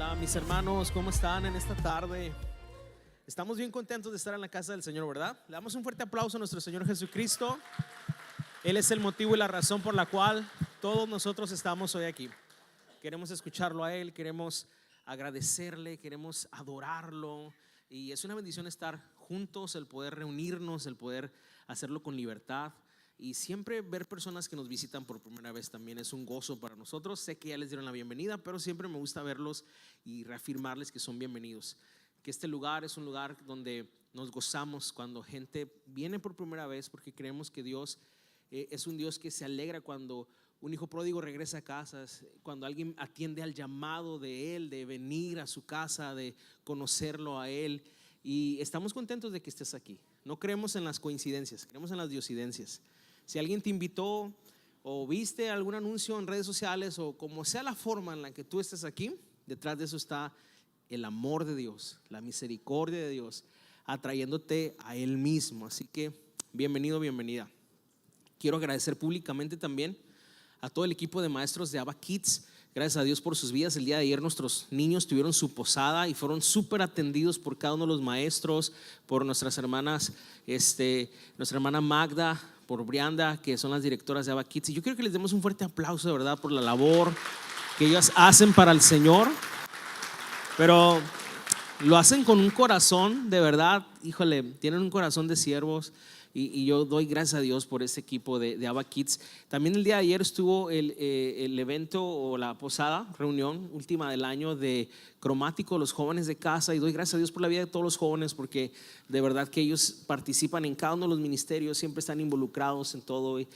Hola mis hermanos, ¿cómo están en esta tarde? Estamos bien contentos de estar en la casa del Señor, ¿verdad? Le damos un fuerte aplauso a nuestro Señor Jesucristo. Él es el motivo y la razón por la cual todos nosotros estamos hoy aquí. Queremos escucharlo a Él, queremos agradecerle, queremos adorarlo. Y es una bendición estar juntos, el poder reunirnos, el poder hacerlo con libertad. Y siempre ver personas que nos visitan por primera vez también es un gozo para nosotros. Sé que ya les dieron la bienvenida, pero siempre me gusta verlos y reafirmarles que son bienvenidos. Que este lugar es un lugar donde nos gozamos cuando gente viene por primera vez, porque creemos que Dios es un Dios que se alegra cuando un hijo pródigo regresa a casa, cuando alguien atiende al llamado de Él, de venir a su casa, de conocerlo a Él. Y estamos contentos de que estés aquí. No creemos en las coincidencias, creemos en las diosidencias. Si alguien te invitó o viste algún anuncio en redes sociales o como sea la forma en la que tú estés aquí, detrás de eso está el amor de Dios, la misericordia de Dios, atrayéndote a Él mismo. Así que bienvenido, bienvenida. Quiero agradecer públicamente también a todo el equipo de maestros de Abba Kids. Gracias a Dios por sus vidas. El día de ayer nuestros niños tuvieron su posada y fueron súper atendidos por cada uno de los maestros, por nuestras hermanas, nuestra hermana Magda, por Brianda, que son las directoras de Abba Kids. Y yo quiero que les demos un fuerte aplauso de verdad por la labor que ellas hacen para el Señor. Pero lo hacen con un corazón de verdad, híjole, tienen un corazón de siervos. Y yo doy gracias a Dios por ese equipo de Abba Kids. También el día de ayer estuvo el evento o la posada, reunión última del año de Cromático, los jóvenes de casa. Y doy gracias a Dios por la vida de todos los jóvenes, porque de verdad que ellos participan en cada uno de los ministerios, siempre están involucrados en todo y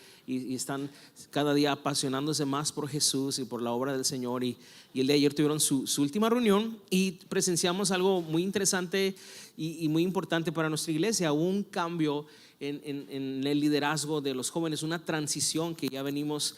están cada día apasionándose más por Jesús y por la obra del Señor. Y el día de ayer tuvieron su última reunión y presenciamos algo muy interesante y muy importante para nuestra iglesia. Hubo un cambio en el liderazgo de los jóvenes, una transición que ya venimos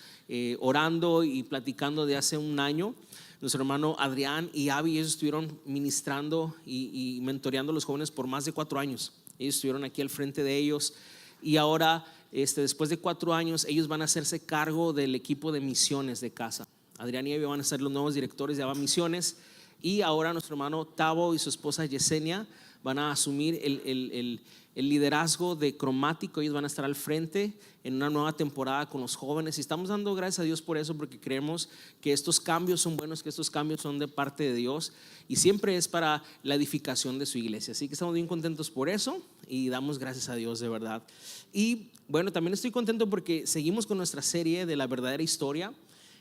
orando y platicando de hace un año. Nuestro hermano Adrián y Abby, ellos estuvieron ministrando y mentoreando a los jóvenes por más de 4 años. Ellos estuvieron aquí al frente de ellos y ahora después de 4 años ellos van a hacerse cargo del equipo de misiones de casa. Adrián y Abby van a ser los nuevos directores de Abba Misiones, y ahora nuestro hermano Tavo y su esposa Yesenia van a asumir el liderazgo de Cromático. Ellos van a estar al frente en una nueva temporada con los jóvenes y estamos dando gracias a Dios por eso, porque creemos que estos cambios son buenos, que estos cambios son de parte de Dios y siempre es para la edificación de su iglesia. Así que estamos bien contentos por eso y damos gracias a Dios de verdad. Y bueno, también estoy contento porque seguimos con nuestra serie de la verdadera historia.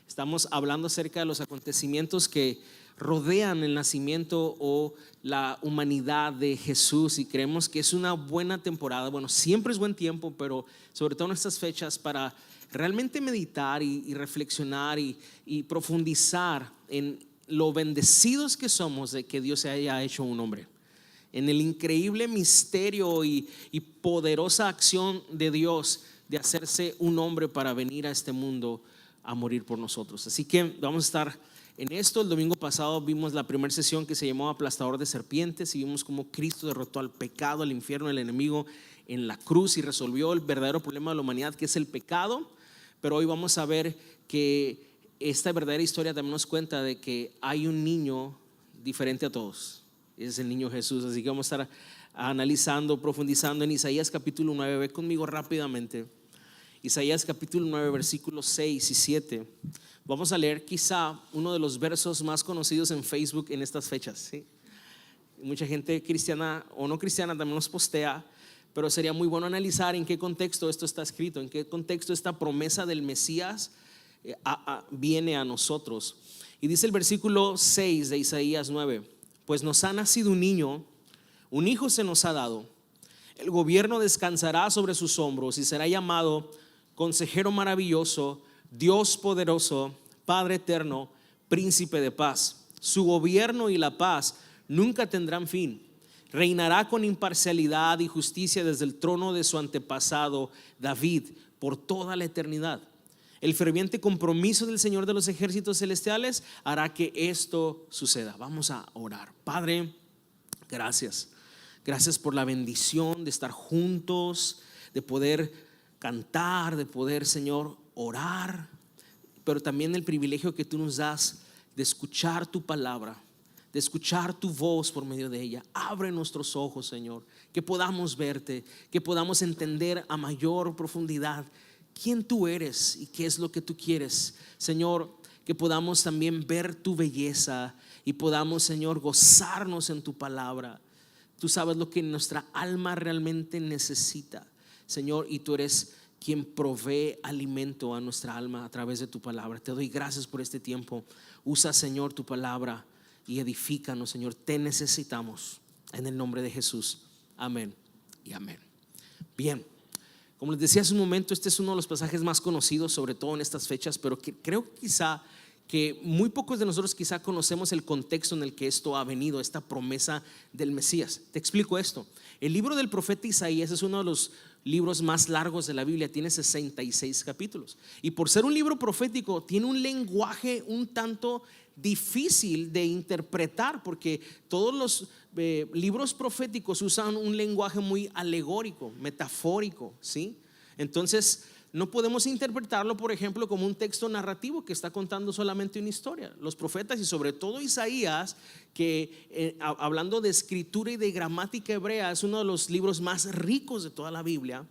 Estamos hablando acerca de los acontecimientos que rodean el nacimiento o la humanidad de Jesús, y creemos que es una buena temporada. Bueno, siempre es buen tiempo, pero sobre todo en estas fechas para realmente meditar y reflexionar y profundizar en lo bendecidos que somos de que Dios se haya hecho un hombre, en el increíble misterio y poderosa acción de Dios de hacerse un hombre para venir a este mundo a morir por nosotros. Así que vamos a estar en esto. El domingo pasado vimos la primera sesión que se llamó Aplastador de Serpientes y vimos cómo Cristo derrotó al pecado, al infierno, al enemigo en la cruz y resolvió el verdadero problema de la humanidad, que es el pecado. Pero hoy vamos a ver que esta verdadera historia también nos cuenta de que hay un niño diferente a todos. Ese es el niño Jesús. Así que vamos a estar analizando, profundizando en Isaías capítulo 9. Ve conmigo rápidamente. Isaías capítulo 9 versículos 6 y 7. Vamos a leer quizá uno de los versos más conocidos en Facebook en estas fechas, ¿sí? Mucha gente cristiana o no cristiana también nos postea, pero sería muy bueno analizar en qué contexto esto está escrito, en qué contexto esta promesa del Mesías viene a nosotros. Y dice el versículo 6 de Isaías 9: pues nos ha nacido un niño, un hijo se nos ha dado, el gobierno descansará sobre sus hombros y será llamado Consejero Maravilloso, Dios Poderoso, Padre Eterno, Príncipe de Paz. Su gobierno y la paz nunca tendrán fin. Reinará con imparcialidad y justicia desde el trono de su antepasado David por toda la eternidad. El ferviente compromiso del Señor de los ejércitos celestiales hará que esto suceda. Vamos a orar. Padre, gracias. Gracias por la bendición de estar juntos, de poder cantar, de poder, Señor, orar, pero también el privilegio que tú nos das de escuchar tu palabra, de escuchar tu voz por medio de ella. Abre nuestros ojos, Señor, que podamos verte, que podamos entender a mayor profundidad quién tú eres y qué es lo que tú quieres, Señor. Que podamos también ver tu belleza y podamos, Señor, gozarnos en tu palabra. Tú sabes lo que nuestra alma realmente necesita, Señor, y tú eres quien provee alimento a nuestra alma a través de tu palabra. Te doy gracias por este tiempo. Usa, Señor, tu palabra y edifícanos, Señor. Te necesitamos en el nombre de Jesús. Amén y amén. Bien, como les decía hace un momento, este es uno de los pasajes más conocidos, sobre todo en estas fechas, pero que creo quizá que muy pocos de nosotros quizá conocemos el contexto en el que esto ha venido, esta promesa del Mesías. Te explico esto. El libro del profeta Isaías es uno de los libros más largos de la Biblia, tiene 66 capítulos. Y por ser un libro profético, tiene un lenguaje un tanto difícil de interpretar, porque todos los libros proféticos usan un lenguaje muy alegórico, metafórico, ¿sí? Entonces no podemos interpretarlo, por ejemplo, como un texto narrativo que está contando solamente una historia. Los profetas y sobre todo Isaías, que hablando de escritura y de gramática hebrea, es uno de los libros más ricos de toda la Biblia,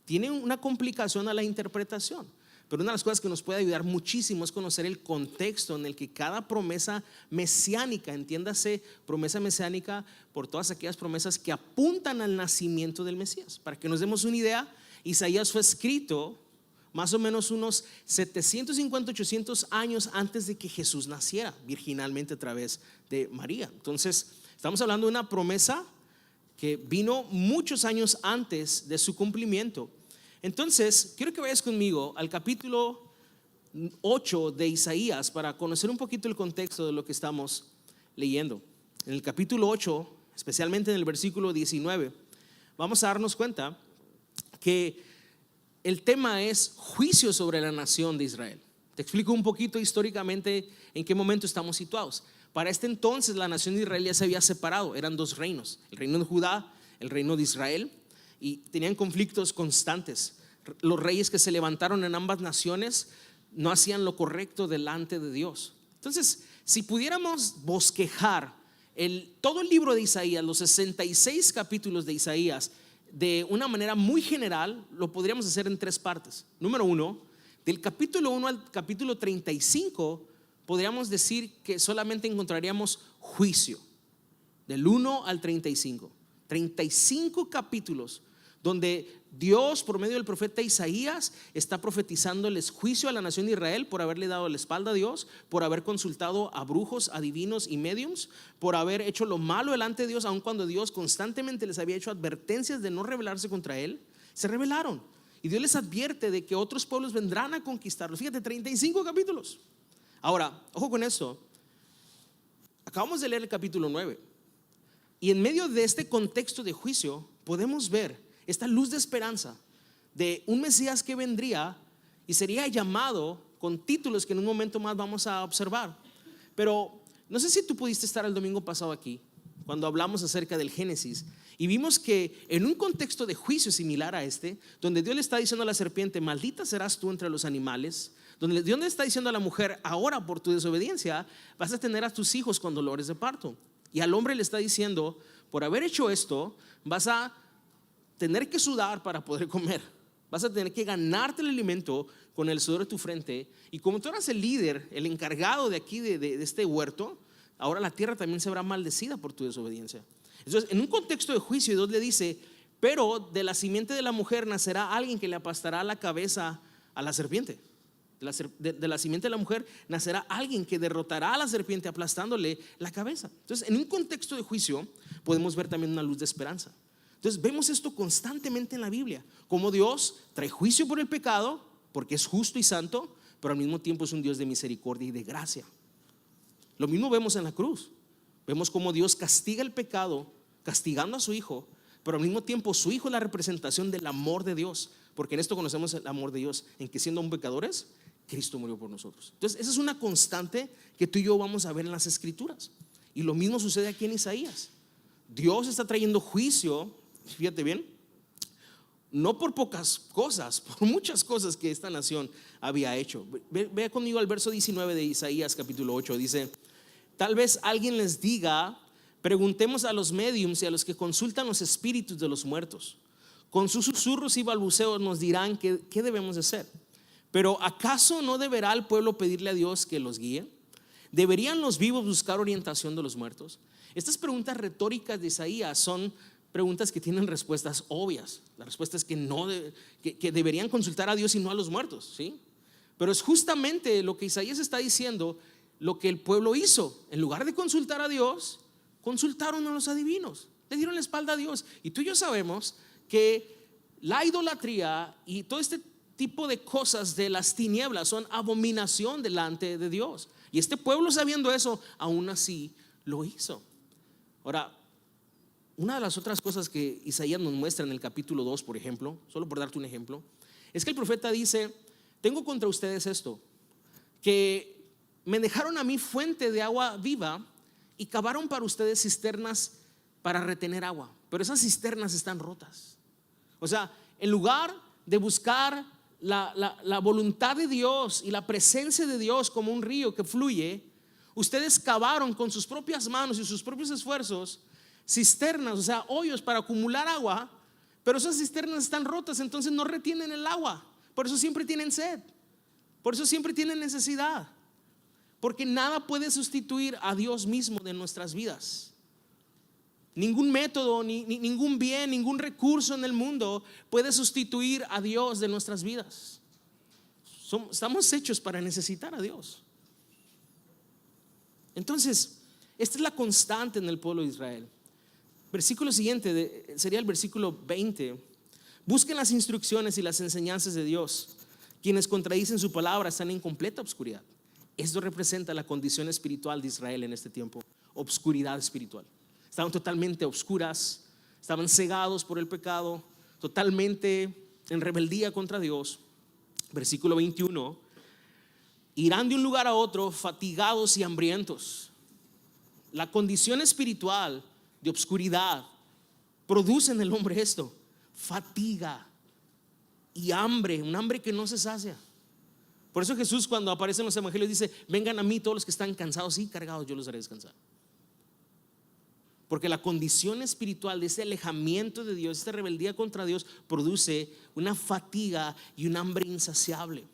tiene una complicación a la interpretación. Pero una de las cosas que nos puede ayudar muchísimo es conocer el contexto en el que cada promesa mesiánica, entiéndase promesa mesiánica por todas aquellas promesas que apuntan al nacimiento del Mesías. Para que nos demos una idea, Isaías fue escrito más o menos unos 750, 800 años antes de que Jesús naciera virginalmente a través de María. Entonces estamos hablando de una promesa que vino muchos años antes de su cumplimiento. Entonces quiero que vayas conmigo al capítulo 8 de Isaías para conocer un poquito el contexto de lo que estamos leyendo. En el capítulo 8, especialmente en el versículo 19, vamos a darnos cuenta que el tema es juicio sobre la nación de Israel. Te explico un poquito históricamente en qué momento estamos situados. Para este entonces la nación de Israel ya se había separado, eran dos reinos, el reino de Judá, el reino de Israel, y tenían conflictos constantes. Los reyes que se levantaron en ambas naciones no hacían lo correcto delante de Dios. Entonces, si pudiéramos bosquejar todo el libro de Isaías, los 66 capítulos de Isaías, de una manera muy general, lo podríamos hacer en tres partes. Número uno, del capítulo 1 al capítulo 35, podríamos decir que solamente encontraríamos juicio. Del 1 al 35, 35 capítulos donde Dios, por medio del profeta Isaías, está profetizándoles juicio a la nación de Israel por haberle dado la espalda a Dios, por haber consultado a brujos, adivinos y mediums, por haber hecho lo malo delante de Dios, aun cuando Dios constantemente les había hecho advertencias de no rebelarse contra él. Se rebelaron y Dios les advierte de que otros pueblos vendrán a conquistarlos. Fíjate, 35 capítulos. Ahora, ojo con esto. Acabamos de leer el capítulo 9 y en medio de este contexto de juicio podemos ver esta luz de esperanza de un Mesías que vendría y sería llamado con títulos que en un momento más vamos a observar. Pero no sé si tú pudiste estar el domingo pasado aquí cuando hablamos acerca del Génesis y vimos que en un contexto de juicio similar a este, donde Dios le está diciendo a la serpiente, maldita serás tú entre los animales, donde Dios le está diciendo a la mujer, ahora por tu desobediencia vas a tener a tus hijos con dolores de parto, y al hombre le está diciendo, por haber hecho esto vas a tener que sudar para poder comer, vas a tener que ganarte el alimento con el sudor de tu frente, y como tú eras el líder, el encargado de aquí de este huerto, ahora la tierra también se verá maldecida por tu desobediencia. Entonces, en un contexto de juicio, Dios le dice, pero de la simiente de la mujer nacerá alguien que le aplastará la cabeza a la serpiente. De la simiente de la mujer nacerá alguien que derrotará a la serpiente aplastándole la cabeza. Entonces, en un contexto de juicio podemos ver también una luz de esperanza. Entonces vemos esto constantemente en la Biblia, como Dios trae juicio por el pecado porque es justo y santo, pero al mismo tiempo es un Dios de misericordia y de gracia. Lo mismo vemos en la cruz. Vemos como Dios castiga el pecado castigando a su hijo, pero al mismo tiempo su hijo es la representación del amor de Dios, porque en esto conocemos el amor de Dios, en que siendo aún pecadores Cristo murió por nosotros. Entonces esa es una constante que tú y yo vamos a ver en las escrituras, y lo mismo sucede aquí en Isaías. Dios está trayendo juicio, fíjate bien, no por pocas cosas, por muchas cosas que esta nación había hecho. Ve conmigo al verso 19 de Isaías capítulo 8. Dice, Tal vez alguien les diga: preguntemos a los médiums y a los que consultan los espíritus de los muertos. Con sus susurros y balbuceos nos dirán qué debemos de hacer. Pero ¿acaso no deberá el pueblo pedirle a Dios que los guíe? ¿Deberían los vivos buscar orientación de los muertos? Estas preguntas retóricas de Isaías son preguntas que tienen respuestas obvias. La respuesta es que deberían consultar a Dios y no a los muertos, ¿sí? Pero es justamente lo que Isaías está diciendo, lo que el pueblo hizo. En lugar de consultar a Dios, consultaron a los adivinos, le dieron la espalda a Dios. Y tú y yo sabemos que la idolatría y todo este tipo de cosas de las tinieblas son abominación delante de Dios. Y este pueblo, sabiendo eso, aún así lo hizo. Ahora, una de las otras cosas que Isaías nos muestra en el capítulo 2, por ejemplo, solo por darte un ejemplo, es que el profeta dice: tengo contra ustedes esto, que me dejaron a mí fuente de agua viva y cavaron para ustedes cisternas para retener agua, pero esas cisternas están rotas. O sea, en lugar de buscar la voluntad de Dios y la presencia de Dios como un río que fluye, ustedes cavaron con sus propias manos y sus propios esfuerzos cisternas, o sea, hoyos para acumular agua, pero esas cisternas están rotas, entonces no retienen el agua. Por eso siempre tienen sed, por eso siempre tienen necesidad, porque nada puede sustituir a Dios mismo de nuestras vidas. Ningún método, ningún bien, ningún recurso en el mundo puede sustituir a Dios de nuestras vidas. Estamos hechos para necesitar a Dios. Entonces, esta es la constante en el pueblo de Israel. Versículo siguiente sería el versículo 20. Busquen las instrucciones y las enseñanzas de Dios. Quienes contradicen su palabra están en completa obscuridad. Esto representa la condición espiritual de Israel en este tiempo. Obscuridad espiritual. Estaban totalmente obscuras, estaban cegados por el pecado, totalmente en rebeldía contra Dios. Versículo 21. Irán de un lugar a otro fatigados y hambrientos. La condición espiritual de obscuridad produce en el hombre esto: fatiga y hambre, un hambre que no se sacia. Por eso Jesús, cuando aparece en los evangelios, dice: vengan a mí todos los que están cansados y cargados, yo los haré descansar. Porque la condición espiritual de ese alejamiento de Dios, esta rebeldía contra Dios, produce una fatiga y un hambre insaciable.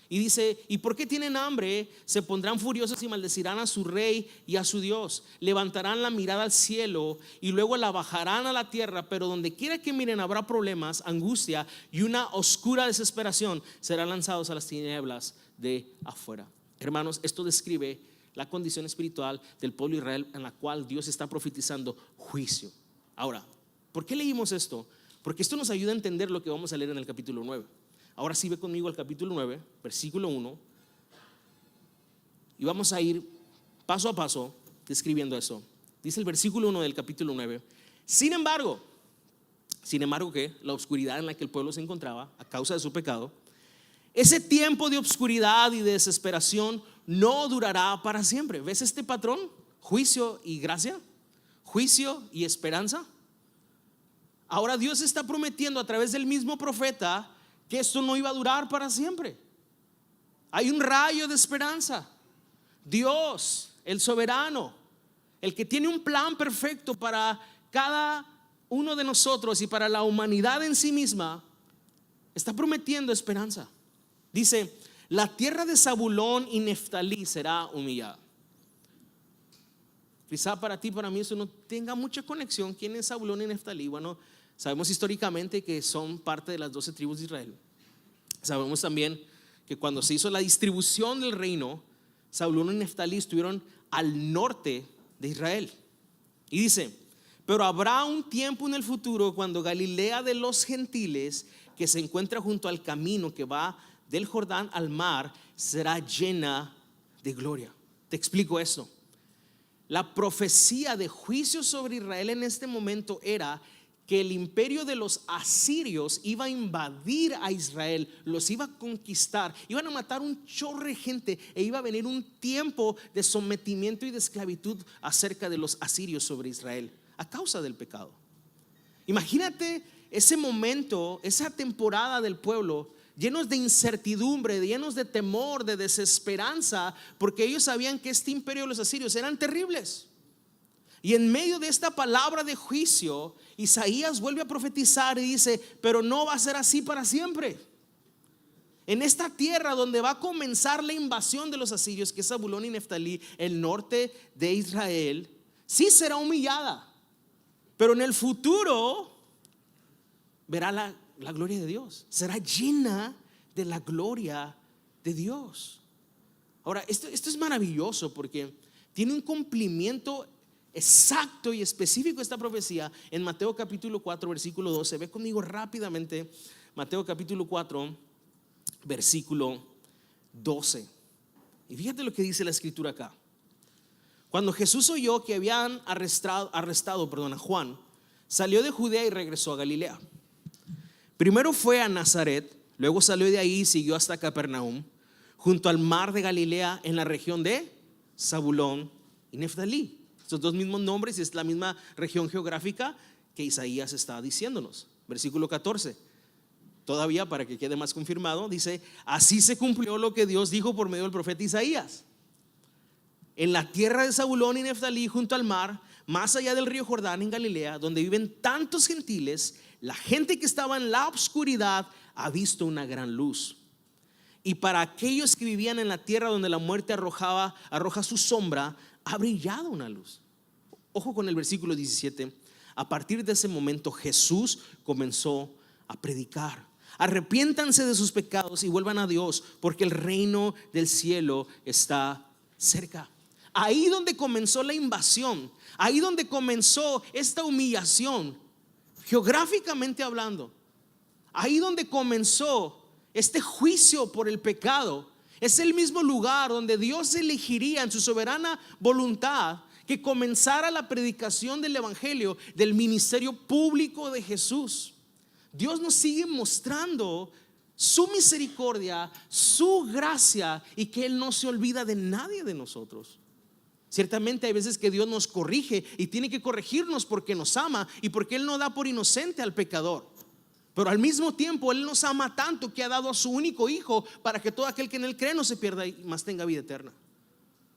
Y dice: ¿y por qué tienen hambre? Se pondrán furiosos y maldecirán a su rey y a su Dios. Levantarán la mirada al cielo y luego la bajarán a la tierra, pero donde quiera que miren habrá problemas, angustia y una oscura desesperación. Serán lanzados a las tinieblas de afuera. Hermanos, esto describe la condición espiritual del pueblo de Israel, en la cual Dios está profetizando juicio. Ahora, ¿por qué leímos esto? Porque esto nos ayuda a entender lo que vamos a leer en el capítulo 9. Ahora sí, ve conmigo al capítulo 9, versículo 1, y vamos a ir paso a paso describiendo eso. Dice el versículo 1 del capítulo 9: sin embargo, ¿qué? La oscuridad en la que el pueblo se encontraba a causa de su pecado, ese tiempo de oscuridad y de desesperación no durará para siempre. ¿Ves este patrón? Juicio y gracia, juicio y esperanza. Ahora Dios está prometiendo a través del mismo profeta que esto no iba a durar para siempre. Hay un rayo de esperanza. Dios, el soberano, el que tiene un plan perfecto para cada uno de nosotros y para la humanidad en sí misma, está prometiendo esperanza. Dice: la tierra de Zabulón y Neftalí será humillada. Quizá para ti, para mí, eso no tenga mucha conexión. ¿Quién es Zabulón y Neftalí? Bueno, sabemos históricamente que son parte de las 12 tribus de Israel. Sabemos también que cuando se hizo la distribución del reino, Zabulón y Neftalí estuvieron al norte de Israel. Y dice: pero habrá un tiempo en el futuro cuando Galilea de los gentiles, que se encuentra junto al camino que va del Jordán al mar, será llena de gloria. Te explico esto. La profecía de juicio sobre Israel en este momento era que el imperio de los asirios iba a invadir a Israel, los iba a conquistar, iban a matar un chorro de gente, e iba a venir un tiempo de sometimiento y de esclavitud acerca de los asirios sobre Israel a causa del pecado. Imagínate ese momento, esa temporada del pueblo llenos de incertidumbre, llenos de temor, de desesperanza, porque ellos sabían que este imperio de los asirios eran terribles. Y en medio de esta palabra de juicio, Isaías vuelve a profetizar y dice: pero no va a ser así para siempre. En esta tierra donde va a comenzar la invasión de los asirios, que es Zabulón y Neftalí, el norte de Israel, sí será humillada, pero en el futuro verá la gloria de Dios, será llena de la gloria de Dios. Ahora, esto es maravilloso porque tiene un cumplimiento exacto y específico esta profecía en Mateo capítulo 4 versículo 12. Ve conmigo rápidamente Mateo capítulo 4 versículo 12. Y fíjate lo que dice la escritura acá. Cuando Jesús oyó que habían arrestado a Juan, salió de Judea y regresó a Galilea. Primero fue a Nazaret, luego salió de ahí y siguió hasta Capernaum, junto al mar de Galilea, en la región de Zabulón y Neftalí. Estos dos mismos nombres y es la misma región geográfica que Isaías está diciéndonos. Versículo 14. Todavía para que quede más confirmado, dice: así se cumplió lo que Dios dijo por medio del profeta Isaías. En la tierra de Zabulón y Neftalí, junto al mar, más allá del río Jordán en Galilea, donde viven tantos gentiles, la gente que estaba en la oscuridad ha visto una gran luz. Y para aquellos que vivían en la tierra donde la muerte arroja su sombra, ha brillado una luz. Ojo con el versículo 17. A partir de ese momento Jesús comenzó a predicar: arrepiéntanse de sus pecados y vuelvan a Dios, porque el reino del cielo está cerca. Ahí donde comenzó la invasión, ahí donde comenzó esta humillación, geográficamente hablando, ahí donde comenzó este juicio por el pecado, es el mismo lugar donde Dios elegiría en su soberana voluntad que comenzara la predicación del evangelio, del ministerio público de Jesús. Dios nos sigue mostrando su misericordia, su gracia, y que Él no se olvida de nadie de nosotros. Ciertamente hay veces que Dios nos corrige y tiene que corregirnos porque nos ama y porque Él no da por inocente al pecador. Pero al mismo tiempo Él nos ama tanto que ha dado a su único hijo para que todo aquel que en Él cree no se pierda y más tenga vida eterna.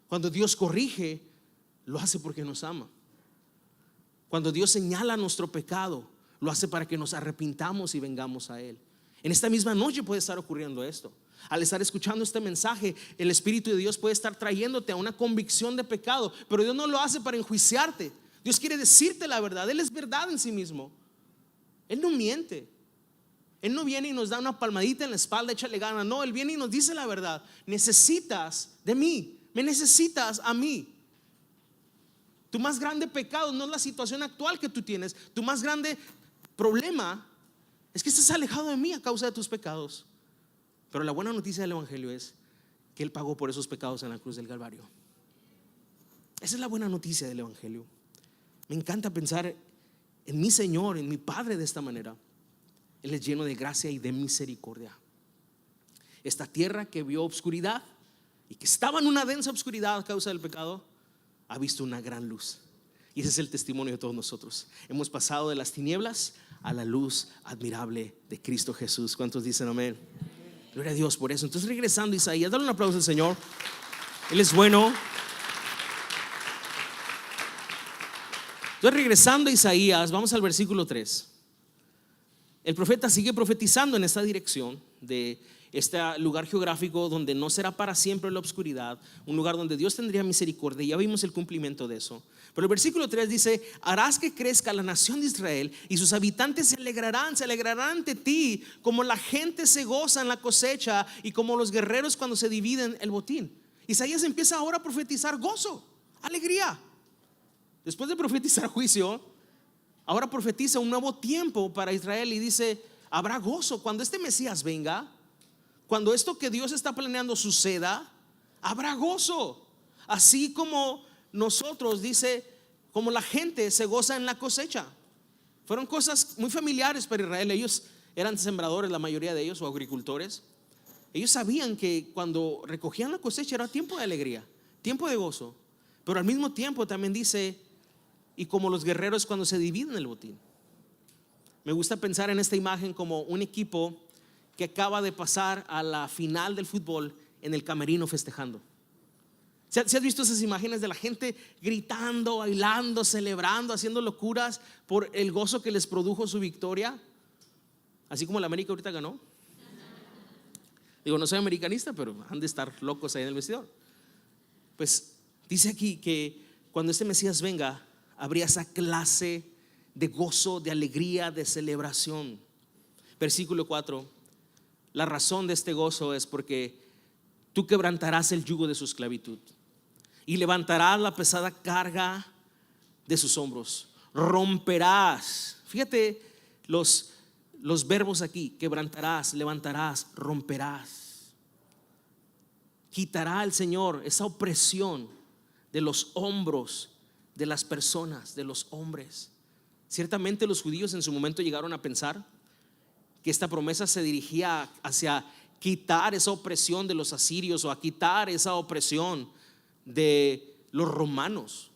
Cuando Dios corrige, lo hace porque nos ama. Cuando Dios señala nuestro pecado, lo hace para que nos arrepintamos y vengamos a Él. En esta misma noche puede estar ocurriendo esto. Al estar escuchando este mensaje, el Espíritu de Dios puede estar trayéndote a una convicción de pecado, pero Dios no lo hace para enjuiciarte. Dios quiere decirte la verdad. Él es verdad en sí mismo. Él no miente. Él no viene y nos da una palmadita en la espalda, échale gana. No, Él viene y nos dice la verdad. Necesitas de mí, me necesitas a mí. Tu más grande pecado no es la situación actual que tú tienes. Tu más grande problema es que estás alejado de mí a causa de tus pecados. Pero la buena noticia del evangelio es que Él pagó por esos pecados en la cruz del Calvario. Esa es la buena noticia del evangelio. Me encanta pensar en mi Señor, en mi Padre de esta manera. Él es lleno de gracia y de misericordia. Esta tierra que vio obscuridad y que estaba en una densa obscuridad a causa del pecado, ha visto una gran luz. Y ese es el testimonio de todos nosotros. Hemos pasado de las tinieblas a la luz admirable de Cristo Jesús. ¿Cuántos dicen amén? Gloria a Dios por eso. Entonces, regresando a Isaías, dale un aplauso al Señor. Él es bueno. Entonces, regresando a Isaías, vamos al versículo 3. El profeta sigue profetizando en esta dirección de este lugar geográfico donde no será para siempre la oscuridad, un lugar donde Dios tendría misericordia. Ya vimos el cumplimiento de eso. Pero el versículo 3 dice: harás que crezca la nación de Israel y sus habitantes se alegrarán ante ti, como la gente se goza en la cosecha y como los guerreros cuando se dividen el botín. Isaías empieza ahora a profetizar gozo, alegría. Después de profetizar juicio, ahora profetiza un nuevo tiempo para Israel y dice: habrá gozo cuando este Mesías venga. Cuando esto que Dios está planeando suceda, habrá gozo. Así como nosotros, dice, como la gente se goza en la cosecha. Fueron cosas muy familiares para Israel. Ellos eran sembradores, la mayoría de ellos, o agricultores. Ellos sabían que cuando recogían la cosecha era tiempo de alegría, tiempo de gozo. Pero al mismo tiempo también dice: y como los guerreros cuando se dividen el botín. Me gusta pensar en esta imagen como un equipo que acaba de pasar a la final del fútbol en el camerino festejando. ¿Se has visto esas imágenes de la gente gritando, bailando, celebrando, haciendo locuras por el gozo que les produjo su victoria? Así como la América ahorita ganó. Digo, no soy americanista, pero han de estar locos ahí en el vestidor. Pues dice aquí que cuando este Mesías venga, habría esa clase de gozo, de alegría, de celebración. Versículo 4: la razón de este gozo es porque tú quebrantarás el yugo de su esclavitud y levantarás la pesada carga de sus hombros. Romperás. Fíjate los verbos aquí: quebrantarás, levantarás, romperás. Quitará el Señor esa opresión de los hombros de las personas, de los hombres. Ciertamente los judíos en su momento llegaron a pensar que esta promesa se dirigía hacia quitar esa opresión de los asirios o a quitar esa opresión de los romanos.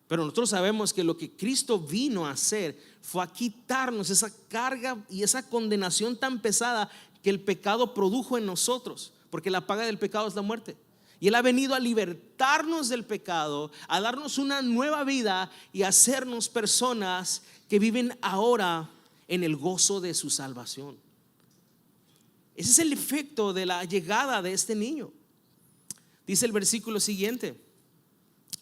Pero nosotros sabemos que lo que Cristo vino a hacer fue a quitarnos esa carga y esa condenación tan pesada que el pecado produjo en nosotros, porque la paga del pecado es la muerte. Y Él ha venido a libertarnos del pecado, a darnos una nueva vida y a hacernos personas que viven ahora en el gozo de su salvación. Ese es el efecto de la llegada de este niño. Dice el versículo siguiente,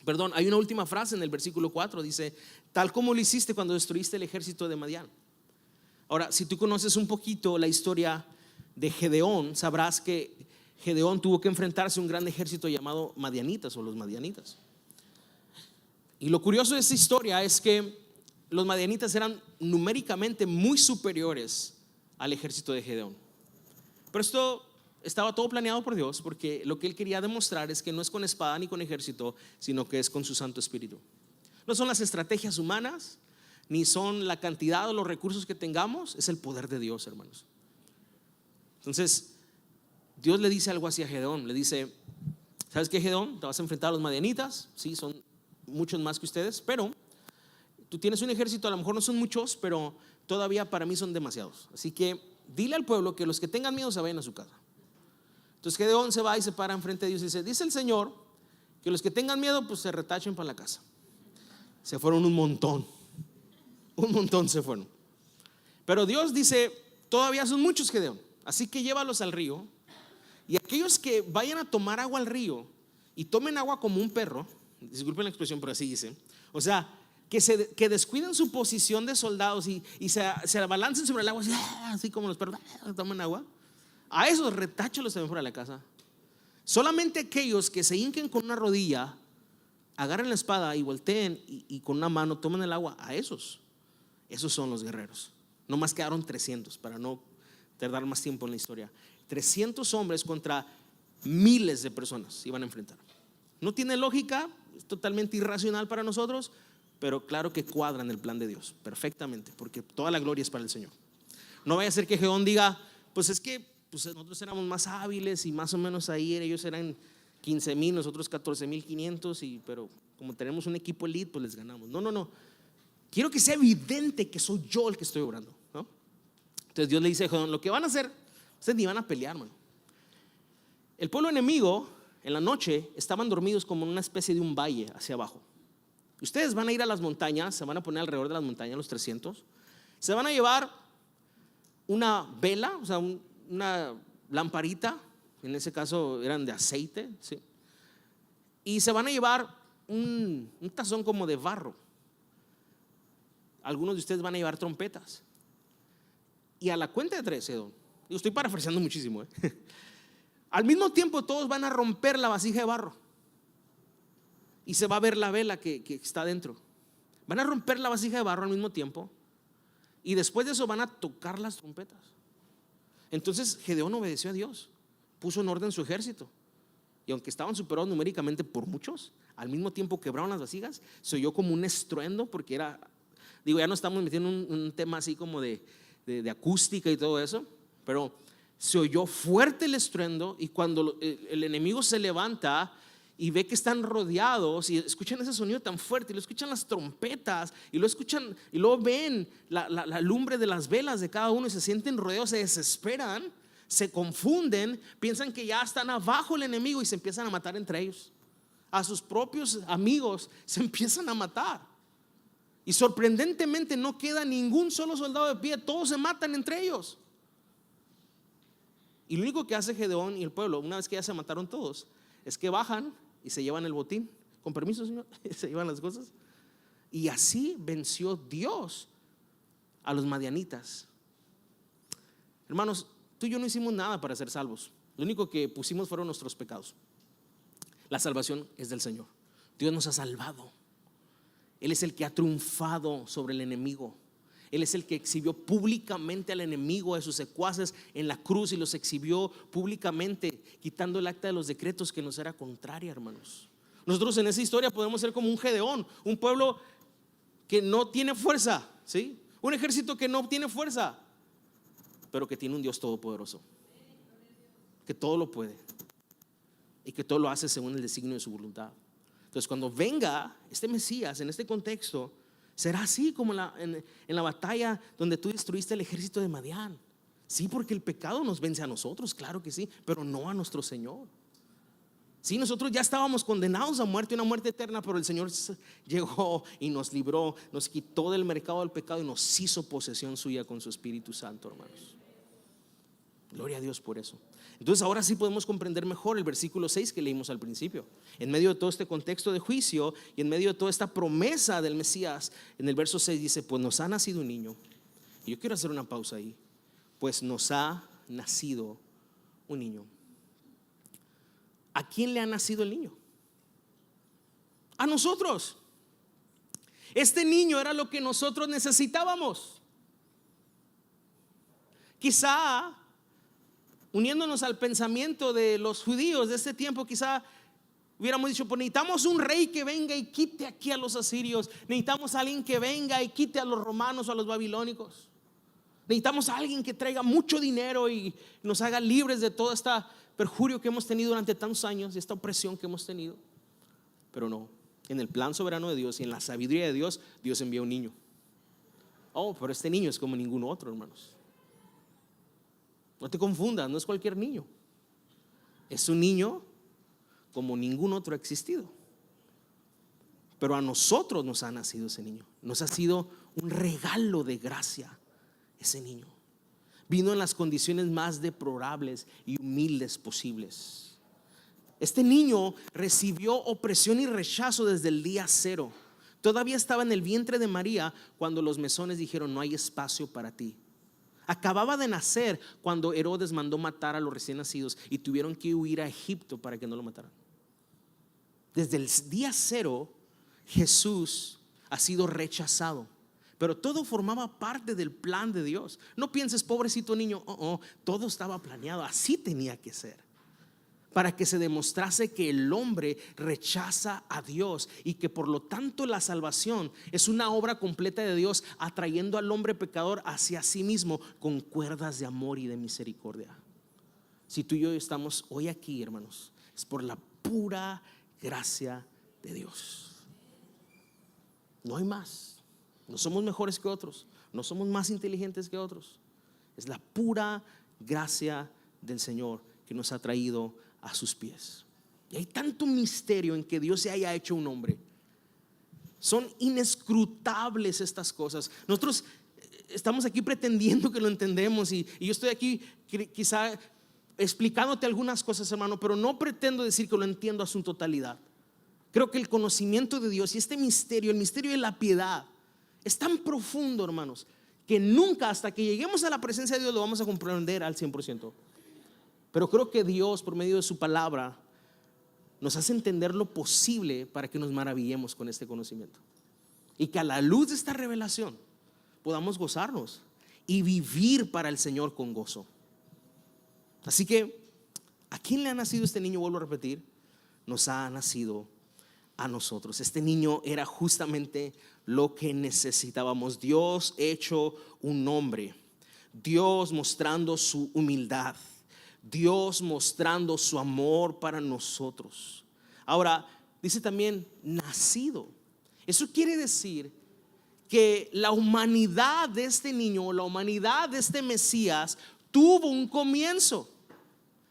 perdón, hay una última frase en el versículo 4, dice: tal como lo hiciste cuando destruiste el ejército de Madián. Ahora, si tú conoces un poquito la historia de Gedeón, sabrás que Gedeón tuvo que enfrentarse a un gran ejército llamado madianitas o los madianitas. Y lo curioso de esta historia es que los madianitas eran numéricamente muy superiores al ejército de Gedeón. Pero esto estaba todo planeado por Dios, porque lo que Él quería demostrar es que no es con espada ni con ejército, sino que es con su Santo Espíritu. No son las estrategias humanas, ni son la cantidad o los recursos que tengamos, es el poder de Dios, hermanos. Entonces Dios le dice algo así a Gedeón, le dice: ¿sabes qué, Gedeón? Te vas a enfrentar a los madianitas, sí, son muchos más que ustedes, pero tú tienes un ejército, a lo mejor no son muchos, pero todavía para mí son demasiados. Así que dile al pueblo que los que tengan miedo se vayan a su casa. Entonces Gedeón se va y se para enfrente de Dios y dice: dice el Señor que los que tengan miedo pues se retachen para la casa. Se fueron un montón se fueron. Pero Dios dice: todavía son muchos, Gedeón, así que llévalos al río. Y aquellos que vayan a tomar agua al río y tomen agua como un perro, disculpen la expresión, pero así dice, o sea, que descuiden su posición de soldados y se abalancen sobre el agua así como los perros toman agua, a esos retáchalos también fuera de la casa. Solamente aquellos que se hinquen con una rodilla, agarren la espada y volteen y con una mano tomen el agua, a esos son los guerreros. No más quedaron 300 para no tardar más tiempo en la historia. 300 hombres contra miles de personas iban a enfrentar. No tiene lógica, es totalmente irracional para nosotros, pero claro que cuadra en el plan de Dios perfectamente, porque toda la gloria es para el Señor. No vaya a ser que Gedeón diga: pues es que nosotros éramos más hábiles y más o menos ahí ellos eran 15,000, nosotros 14,500, pero como tenemos un equipo elite pues les ganamos. No, quiero que sea evidente que soy yo el que estoy obrando, ¿no? Entonces Dios le dice a Gedeón: lo que van a hacer, ustedes ni van a pelear, hermano. El pueblo enemigo en la noche estaban dormidos como en una especie de un valle hacia abajo. Ustedes van a ir a las montañas, se van a poner alrededor de las montañas, los 300. Se van a llevar una vela, o sea, una lamparita, en ese caso eran de aceite, ¿sí? Y se van a llevar un tazón como de barro. Algunos de ustedes van a llevar trompetas. Y a la cuenta de 3, yo estoy parafraseando muchísimo, al mismo tiempo todos van a romper la vasija de barro y se va a ver la vela que está dentro. Van a romper la vasija de barro al mismo tiempo y después de eso van a tocar las trompetas. Entonces Gedeón obedeció a Dios, puso en orden su ejército, y aunque estaban superados numéricamente por muchos, al mismo tiempo quebraron las vasijas. Se oyó como un estruendo, porque era, ya no estamos metiendo un tema así como de acústica y todo eso, pero se oyó fuerte el estruendo. Y cuando el enemigo se levanta y ve que están rodeados y escuchan ese sonido tan fuerte y lo escuchan las trompetas y lo escuchan y luego ven la lumbre de las velas de cada uno y se sienten rodeados, se desesperan, se confunden, piensan que ya están abajo el enemigo y se empiezan a matar entre ellos. A sus propios amigos se empiezan a matar y sorprendentemente no queda ningún solo soldado de pie, todos se matan entre ellos. Y lo único que hace Gedeón y el pueblo, una vez que ya se mataron todos, es que bajan y se llevan el botín. Con permiso, Señor, se llevan las cosas. Y así venció Dios a los madianitas. Hermanos, tú y yo no hicimos nada para ser salvos. Lo único que pusimos fueron nuestros pecados. La salvación es del Señor. Dios nos ha salvado. Él es el que ha triunfado sobre el enemigo. Él es el que exhibió públicamente al enemigo, a sus secuaces en la cruz, y los exhibió públicamente, quitando el acta de los decretos que nos era contraria, hermanos. Nosotros en esa historia podemos ser como un Gedeón, un pueblo que no tiene fuerza, ¿sí? Un ejército que no tiene fuerza, pero que tiene un Dios todopoderoso, que todo lo puede y que todo lo hace según el designio de su voluntad. Entonces, cuando venga este Mesías en este contexto, será así como en la batalla donde tú destruiste el ejército de Madián. Sí, porque el pecado nos vence a nosotros, claro que sí, pero no a nuestro Señor. Sí, nosotros ya estábamos condenados a muerte, una muerte eterna, pero el Señor llegó y nos libró, nos quitó del mercado del pecado y nos hizo posesión suya con su Espíritu Santo, hermanos. Gloria a Dios por eso. Entonces ahora sí podemos comprender mejor el versículo 6 que leímos al principio. En medio de todo este contexto de juicio y en medio de toda esta promesa del Mesías, en el verso 6 dice: pues nos ha nacido un niño. Y yo quiero hacer una pausa ahí. Pues nos ha nacido un niño. ¿A quién le ha nacido el niño? A nosotros. Este niño era lo que nosotros necesitábamos. Quizá, uniéndonos al pensamiento de los judíos de este tiempo, quizá hubiéramos dicho: pues necesitamos un rey que venga y quite aquí a los asirios. Necesitamos a alguien que venga y quite a los romanos o a los babilónicos. Necesitamos a alguien que traiga mucho dinero y nos haga libres de todo este perjurio que hemos tenido durante tantos años, de esta opresión que hemos tenido. Pero no, en el plan soberano de Dios y en la sabiduría de Dios, Dios envía un niño. Oh, pero este niño es como ningún otro, hermanos. No te confundas, no es cualquier niño. Es un niño como ningún otro ha existido. Pero a nosotros nos ha nacido ese niño. Nos ha sido un regalo de gracia ese niño. Vino en las condiciones más deplorables y humildes posibles. Este niño recibió opresión y rechazo desde el día cero. Todavía estaba en el vientre de María cuando los mesones dijeron: no hay espacio para ti. Acababa de nacer cuando Herodes mandó matar a los recién nacidos y tuvieron que huir a Egipto para que no lo mataran. Desde el día cero Jesús ha sido rechazado, pero todo formaba parte del plan de Dios. No pienses: pobrecito niño. Todo estaba planeado, así tenía que ser, para que se demostrase que el hombre rechaza a Dios y que por lo tanto la salvación es una obra completa de Dios, atrayendo al hombre pecador hacia sí mismo con cuerdas de amor y de misericordia. Si tú y yo estamos hoy aquí, hermanos, es por la pura gracia de Dios. No hay más. No somos mejores que otros, no somos más inteligentes que otros. Es la pura gracia del Señor que nos ha traído a sus pies. Y hay tanto misterio en que Dios se haya hecho un hombre. Son inescrutables estas cosas. Nosotros estamos aquí pretendiendo que lo entendemos y yo estoy aquí quizá explicándote algunas cosas, hermano, pero no pretendo decir que lo entiendo a su totalidad. Creo que el conocimiento de Dios y este misterio, el misterio de la piedad, es tan profundo, hermanos, que nunca hasta que lleguemos a la presencia de Dios lo vamos a comprender al 100%. Pero creo que Dios, por medio de su palabra, nos hace entender lo posible para que nos maravillemos con este conocimiento. Y que a la luz de esta revelación podamos gozarnos y vivir para el Señor con gozo. Así que, ¿a quién le ha nacido este niño? Vuelvo a repetir: nos ha nacido a nosotros. Este niño era justamente lo que necesitábamos. Dios hecho un hombre, Dios mostrando su humildad, Dios mostrando su amor para nosotros, Ahora, dice también nacido. Eso quiere decir que la humanidad de este niño, la humanidad de este Mesías, tuvo un comienzo.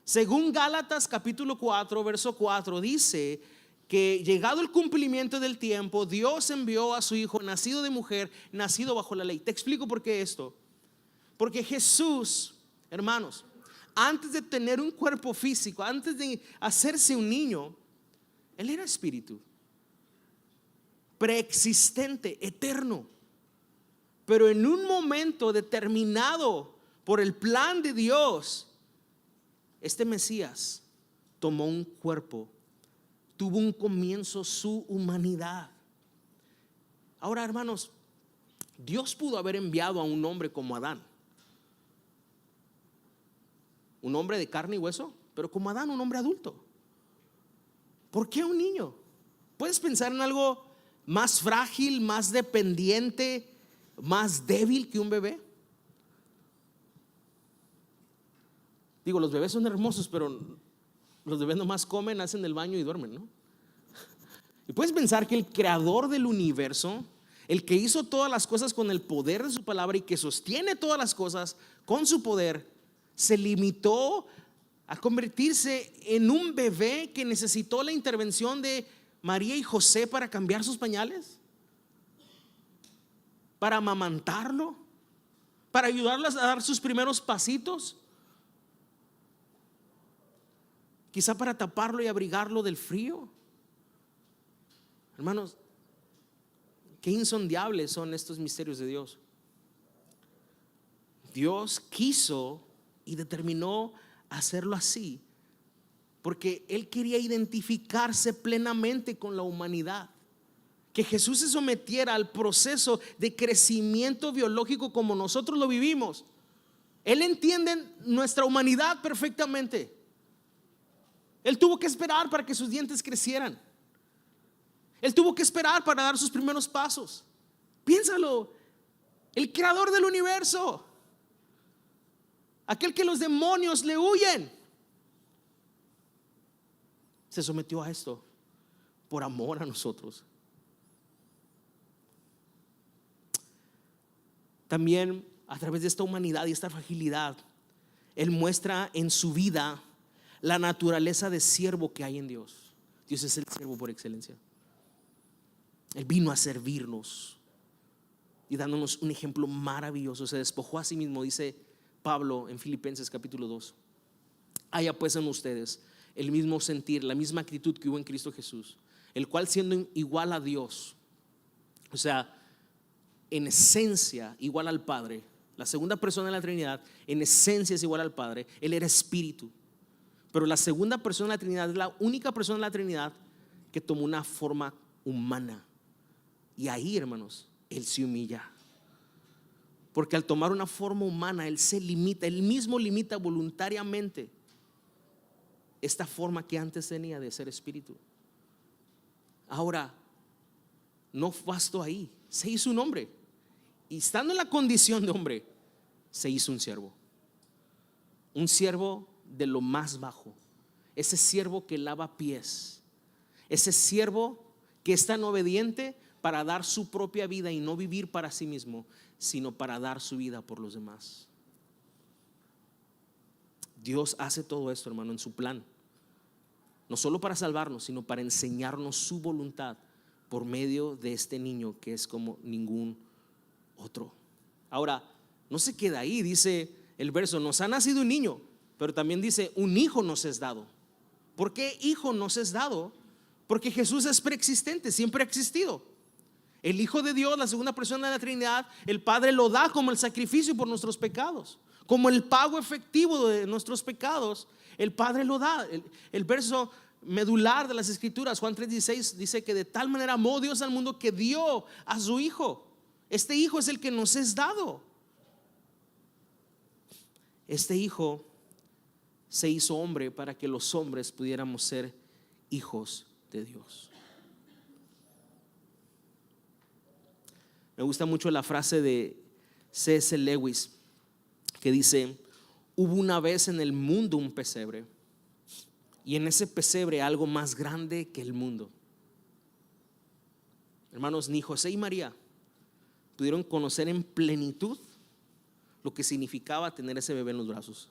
Según Gálatas capítulo 4, verso 4, dice que llegado el cumplimiento del tiempo, Dios envió a su hijo, nacido de mujer, nacido bajo la ley. Te explico por qué esto. Porque Jesús, hermanos, antes de tener un cuerpo físico, antes de hacerse un niño, Él era espíritu, preexistente, eterno. Pero en un momento determinado por el plan de Dios, este Mesías tomó un cuerpo, tuvo un comienzo su humanidad. Ahora, hermanos, Dios pudo haber enviado a un hombre como Adán, un hombre de carne y hueso, pero como Adán, un hombre adulto. ¿Por qué un niño? ¿Puedes pensar en algo más frágil, más dependiente, más débil que un bebé? Digo, los bebés son hermosos, pero los bebés nomás comen, hacen el baño y duermen, ¿no? Y puedes pensar que el creador del universo, el que hizo todas las cosas con el poder de su palabra y que sostiene todas las cosas con su poder, se limitó a convertirse en un bebé que necesitó la intervención de María y José para cambiar sus pañales, para amamantarlo, para ayudarlos a dar sus primeros pasitos, quizá para taparlo y abrigarlo del frío. Hermanos, qué insondiables son estos misterios de Dios. Dios quiso y determinó hacerlo así porque Él quería identificarse plenamente con la humanidad. Que Jesús se sometiera al proceso de crecimiento biológico como nosotros lo vivimos. Él entiende nuestra humanidad perfectamente. Él tuvo que esperar para que sus dientes crecieran. Él tuvo que esperar para dar sus primeros pasos. Piénsalo, el creador del universo, aquel que los demonios le huyen, se sometió a esto por amor a nosotros. También a través de esta humanidad y esta fragilidad, Él muestra en su vida la naturaleza de siervo que hay en Dios. Dios es el siervo por excelencia. Él vino a servirnos y dándonos un ejemplo maravilloso. Se despojó a sí mismo, dice Pablo en Filipenses capítulo 2. Haya pues en ustedes el mismo sentir, la misma actitud que hubo en Cristo Jesús, el cual siendo igual a Dios, o sea, en esencia igual al Padre, la segunda persona de la Trinidad, en esencia es igual al Padre. Él era espíritu, pero la segunda persona de la Trinidad es la única persona de la Trinidad que tomó una forma humana. Y ahí, hermanos, Él se humilla, porque al tomar una forma humana, Él se limita, Él mismo limita voluntariamente esta forma que antes tenía de ser espíritu. Ahora, no bastó ahí, se hizo un hombre, y estando en la condición de hombre, se hizo un siervo de lo más bajo, ese siervo que lava pies, ese siervo que es tan obediente para dar su propia vida y no vivir para sí mismo, sino para dar su vida por los demás. Dios hace todo esto, hermano, en su plan, no solo para salvarnos, sino para enseñarnos su voluntad por medio de este niño que es como ningún otro. Ahora, no se queda ahí, dice el verso, nos ha nacido un niño, pero también dice, un hijo nos es dado. ¿Por qué hijo nos es dado? Porque Jesús es preexistente, siempre ha existido. El Hijo de Dios, la segunda persona de la Trinidad, el Padre lo da como el sacrificio por nuestros pecados, como el pago efectivo de nuestros pecados. El Padre lo da. El verso medular de las Escrituras, Juan 3:16, dice que de tal manera amó Dios al mundo que dio a su Hijo. Este Hijo es el que nos es dado. Este Hijo se hizo hombre para que los hombres pudiéramos ser hijos de Dios. Me gusta mucho la frase de C.S. Lewis que dice: hubo una vez en el mundo un pesebre y en ese pesebre algo más grande que el mundo. Hermanos, ni José y María pudieron conocer en plenitud lo que significaba tener ese bebé en los brazos.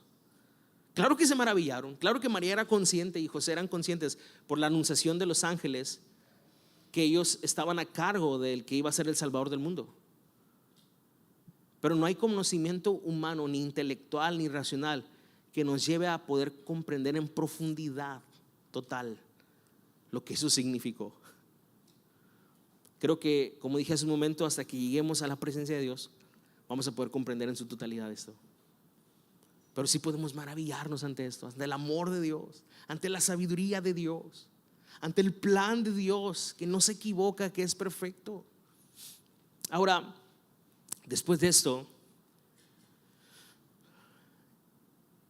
Claro que se maravillaron, claro que María era consciente y José eran conscientes por la anunciación de los ángeles que ellos estaban a cargo del que iba a ser el Salvador del mundo. Pero no hay conocimiento humano, ni intelectual, ni racional, que nos lleve a poder comprender en profundidad total lo que eso significó. Creo que, como dije hace un momento, hasta que lleguemos a la presencia de Dios, vamos a poder comprender en su totalidad esto. Pero sí podemos maravillarnos ante esto, ante el amor de Dios, ante la sabiduría de Dios, ante el plan de Dios que no se equivoca, que es perfecto. Ahora, después de esto,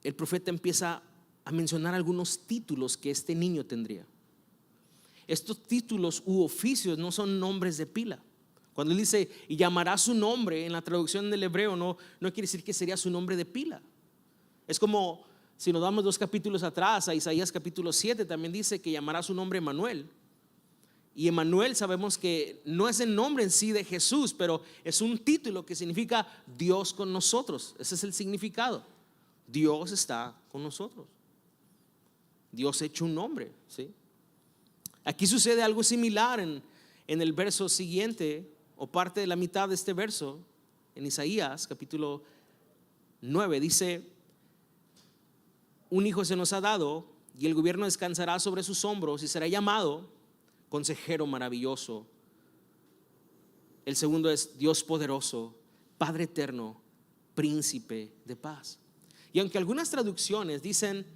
el profeta empieza a mencionar algunos títulos que este niño tendría. Estos títulos u oficios no son nombres de pila. Cuando él dice y llamará su nombre, en la traducción del hebreo no quiere decir que sería su nombre de pila. Es como si nos damos 2 capítulos atrás, a Isaías capítulo 7 también dice que llamará su nombre Emmanuel. Y Emmanuel sabemos que no es el nombre en sí de Jesús, pero es un título que significa Dios con nosotros. Ese es el significado. Dios está con nosotros. Dios hecho un nombre, ¿sí? Aquí sucede algo similar en el verso siguiente, o parte de la mitad de este verso, en Isaías capítulo 9, dice: un hijo se nos ha dado y el gobierno descansará sobre sus hombros y será llamado Consejero Maravilloso. El segundo es Dios Poderoso, Padre Eterno, Príncipe de Paz. Y aunque algunas traducciones dicen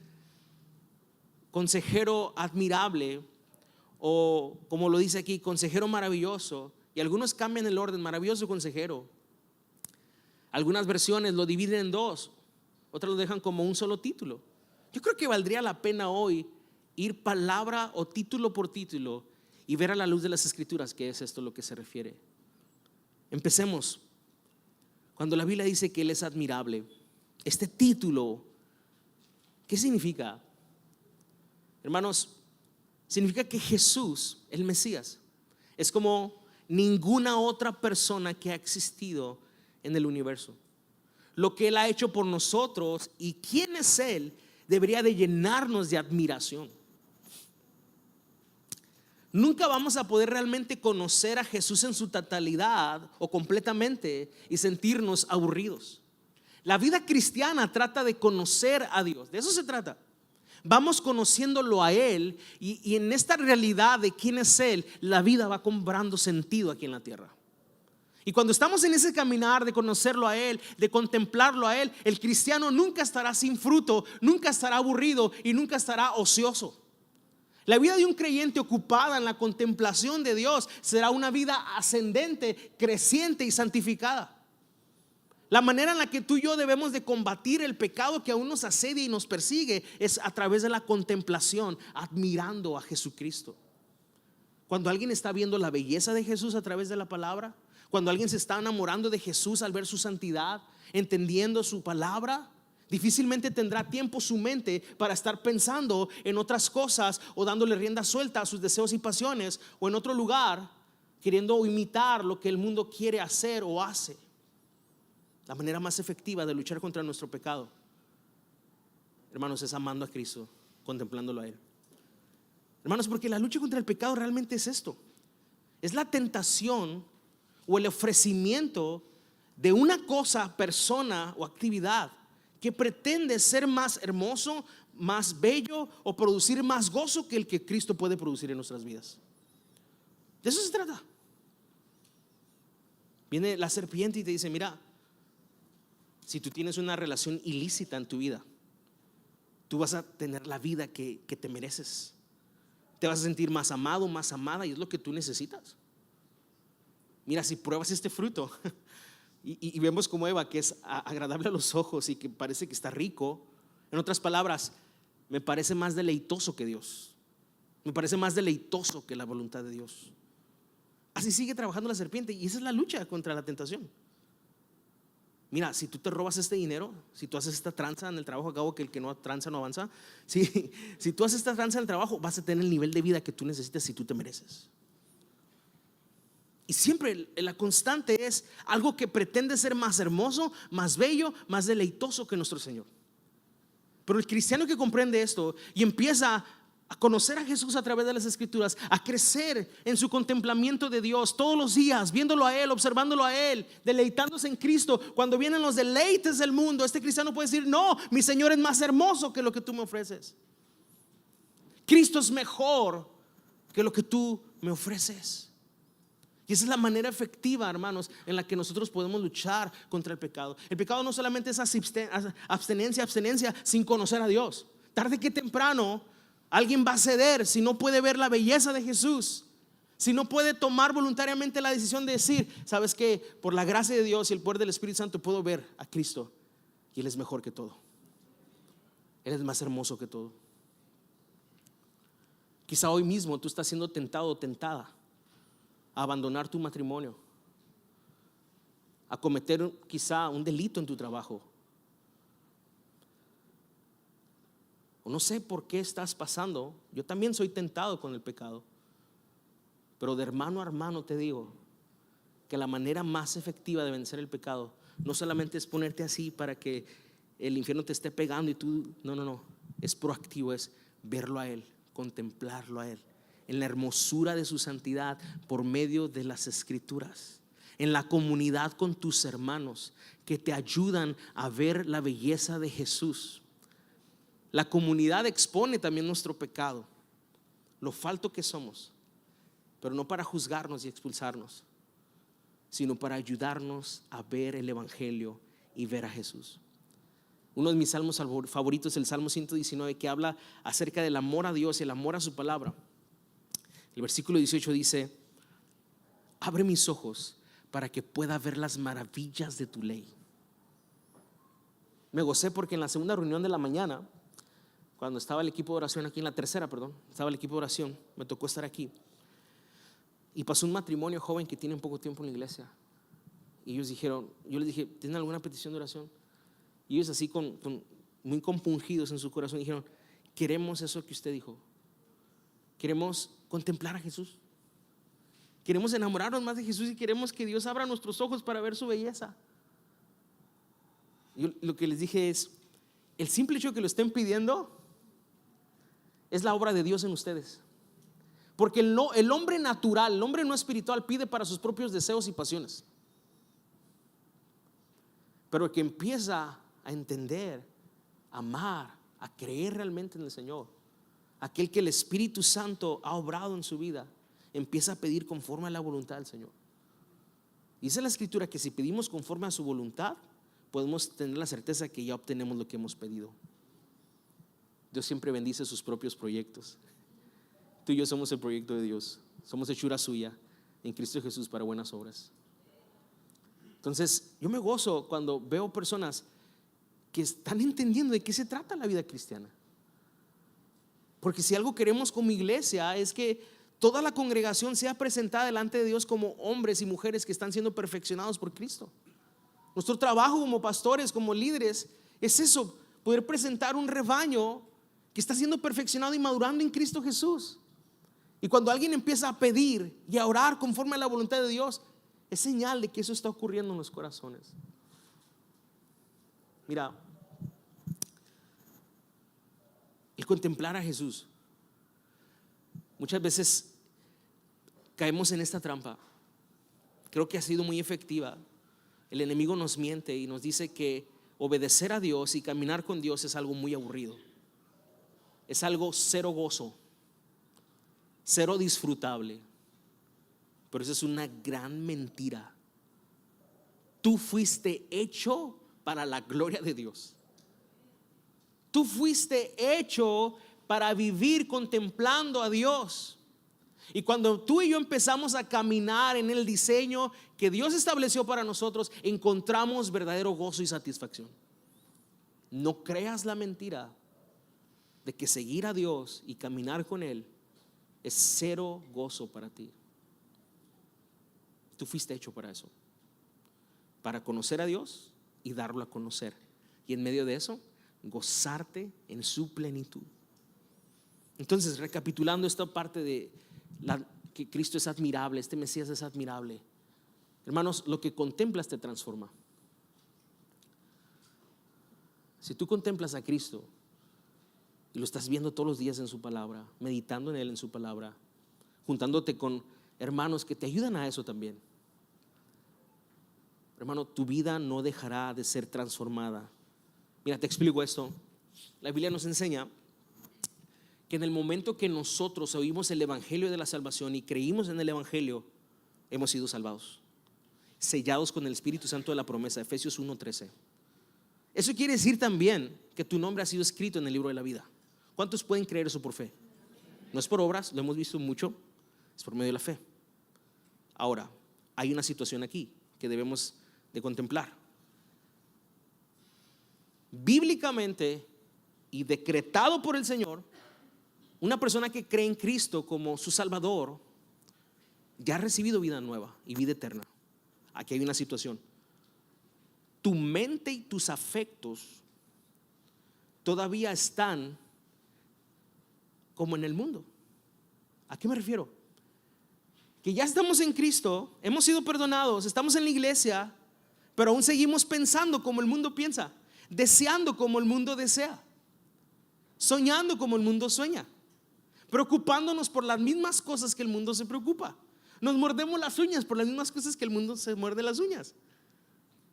Consejero Admirable, o como lo dice aquí, Consejero Maravilloso, y algunos cambian el orden, Maravilloso Consejero. Algunas versiones lo dividen en 2, otras lo dejan como un solo título. Yo creo que valdría la pena hoy ir palabra o título por título y ver a la luz de las Escrituras qué es esto a lo que se refiere. Empecemos. Cuando la Biblia dice que Él es admirable, este título, ¿qué significa? Hermanos, significa que Jesús, el Mesías, es como ninguna otra persona que ha existido en el universo. Lo que Él ha hecho por nosotros y quién es Él debería de llenarnos de admiración. Nunca vamos a poder realmente conocer a Jesús en su totalidad o completamente y sentirnos aburridos. La vida cristiana trata de conocer a Dios, de eso se trata. Vamos conociéndolo a Él y en esta realidad de quién es Él, la vida va cobrando sentido aquí en la tierra. Y cuando estamos en ese caminar de conocerlo a Él, de contemplarlo a Él, el cristiano nunca estará sin fruto, nunca estará aburrido y nunca estará ocioso. La vida de un creyente ocupada en la contemplación de Dios será una vida ascendente, creciente y santificada. La manera en la que tú y yo debemos de combatir el pecado que aún nos asedia y nos persigue es a través de la contemplación, admirando a Jesucristo. Cuando alguien está viendo la belleza de Jesús a través de la palabra, cuando alguien se está enamorando de Jesús al ver su santidad, entendiendo su palabra, difícilmente tendrá tiempo su mente para estar pensando en otras cosas o dándole rienda suelta a sus deseos y pasiones, o en otro lugar queriendo imitar lo que el mundo quiere hacer o hace. La manera más efectiva de luchar contra nuestro pecado, hermanos, es amando a Cristo, contemplándolo a Él. Hermanos, porque la lucha contra el pecado realmente es esto: es la tentación o el ofrecimiento de una cosa, persona o actividad que pretende ser más hermoso, más bello o producir más gozo que el que Cristo puede producir en nuestras vidas. De eso se trata. Viene la serpiente y te dice: mira, si tú tienes una relación ilícita en tu vida, tú vas a tener la vida que te mereces. Te vas a sentir más amado, más amada, y es lo que tú necesitas. Mira, si pruebas este fruto y vemos como Eva, que es agradable a los ojos y que parece que está rico, en otras palabras, me parece más deleitoso que Dios, me parece más deleitoso que la voluntad de Dios. Así sigue trabajando la serpiente, y esa es la lucha contra la tentación. Mira, si tú te robas este dinero, si tú haces esta tranza en el trabajo, acabo que el que no tranza no avanza. Si tú haces esta tranza en el trabajo, vas a tener el nivel de vida que tú necesitas y tú te mereces. Y siempre la constante es algo que pretende ser más hermoso, más bello, más deleitoso que nuestro Señor. Pero el cristiano que comprende esto y empieza a conocer a Jesús a través de las Escrituras, a crecer en su contemplamiento de Dios todos los días, viéndolo a Él, observándolo a Él, deleitándose en Cristo. Cuando vienen los deleites del mundo, este cristiano puede decir: no, mi Señor es más hermoso que lo que tú me ofreces. Cristo es mejor que lo que tú me ofreces. Y esa es la manera efectiva, hermanos, en la que nosotros podemos luchar contra el pecado. El pecado no solamente es abstenencia sin conocer a Dios. Tarde que temprano alguien va a ceder si no puede ver la belleza de Jesús, si no puede tomar voluntariamente la decisión de decir: sabes que por la gracia de Dios y el poder del Espíritu Santo puedo ver a Cristo, y Él es mejor que todo. Él es más hermoso que todo. Quizá hoy mismo tú estás siendo tentado o tentada a abandonar tu matrimonio, a cometer quizá un delito en tu trabajo, o no sé por qué estás pasando. Yo también soy tentado con el pecado, pero de hermano a hermano te digo que la manera más efectiva de vencer el pecado no solamente es ponerte así para que el infierno te esté pegando y tú, no, es proactivo, es verlo a Él, contemplarlo a Él en la hermosura de su santidad por medio de las Escrituras, en la comunidad con tus hermanos que te ayudan a ver la belleza de Jesús. La comunidad expone también nuestro pecado, lo falto que somos, pero no para juzgarnos y expulsarnos, sino para ayudarnos a ver el Evangelio y ver a Jesús. Uno de mis salmos favoritos es el Salmo 119, que habla acerca del amor a Dios y el amor a su palabra. El versículo 18 dice: abre mis ojos para que pueda ver las maravillas de tu ley. Me gocé porque en la segunda reunión de la mañana, cuando estaba el equipo de oración aquí, en la tercera, estaba el equipo de oración, me tocó estar aquí, y pasó un matrimonio joven que tiene poco tiempo en la iglesia. Y ellos dijeron, yo les dije: ¿tienen alguna petición de oración? Y ellos así muy compungidos en su corazón dijeron: queremos eso que usted dijo. Queremos contemplar a Jesús, queremos enamorarnos más de Jesús y queremos que Dios abra nuestros ojos para ver su belleza. Yo lo que les dije es: el simple hecho de que lo estén pidiendo es la obra de Dios en ustedes. Porque el hombre natural, el hombre no espiritual, pide para sus propios deseos y pasiones. Pero el que empieza a entender, a amar, a creer realmente en el Señor, aquel que el Espíritu Santo ha obrado en su vida, empieza a pedir conforme a la voluntad del Señor. Dice la Escritura que si pedimos conforme a su voluntad, podemos tener la certeza que ya obtenemos lo que hemos pedido. Dios siempre bendice sus propios proyectos. Tú y yo somos el proyecto de Dios, somos hechura suya en Cristo Jesús para buenas obras. Entonces yo me gozo cuando veo personas que están entendiendo de qué se trata la vida cristiana. Porque si algo queremos como iglesia es que toda la congregación sea presentada delante de Dios como hombres y mujeres que están siendo perfeccionados por Cristo. Nuestro trabajo como pastores, como líderes, es eso: poder presentar un rebaño que está siendo perfeccionado y madurando en Cristo Jesús. Y cuando alguien empieza a pedir y a orar conforme a la voluntad de Dios, es señal de que eso está ocurriendo en los corazones. Mira, el contemplar a Jesús, muchas veces caemos en esta trampa. Creo que ha sido muy efectiva. El enemigo nos miente y nos dice que obedecer a Dios y caminar con Dios es algo muy aburrido, es algo cero gozo, cero disfrutable. Pero eso es una gran mentira. Tú fuiste hecho para la gloria de Dios. Tú fuiste hecho para vivir contemplando a Dios. Y cuando tú y yo empezamos a caminar en el diseño que Dios estableció para nosotros, encontramos verdadero gozo y satisfacción. No creas la mentira de que seguir a Dios y caminar con Él es cero gozo para ti. Tú fuiste hecho para eso, para conocer a Dios y darlo a conocer. Y en medio de eso, gozarte en su plenitud. Entonces, recapitulando esta parte de que Cristo es admirable, este Mesías es admirable. Hermanos, lo que contemplas te transforma. Si tú contemplas a Cristo y lo estás viendo todos los días en su palabra, meditando en Él, en su palabra, juntándote con hermanos que te ayudan a eso también, hermano, tu vida no dejará de ser transformada. Mira, te explico esto. La Biblia nos enseña que en el momento que nosotros oímos el evangelio de la salvación y creímos en el evangelio, hemos sido salvados, sellados con el Espíritu Santo de la promesa. Efesios 1:13. Eso quiere decir también que tu nombre ha sido escrito en el libro de la vida. ¿Cuántos pueden creer eso por fe? No es por obras, lo hemos visto mucho, es por medio de la fe. Ahora, hay una situación aquí que debemos de contemplar. Bíblicamente y decretado por el Señor, una persona que cree en Cristo como su Salvador ya ha recibido vida nueva y vida eterna. Aquí hay una situación. Tu mente y tus afectos todavía están como en el mundo. ¿A qué me refiero? Que ya estamos en Cristo, hemos sido perdonados, estamos en la iglesia, pero aún seguimos pensando como el mundo piensa, deseando como el mundo desea, soñando como el mundo sueña, preocupándonos por las mismas cosas que el mundo se preocupa. Nos mordemos las uñas por las mismas cosas que el mundo se muerde las uñas.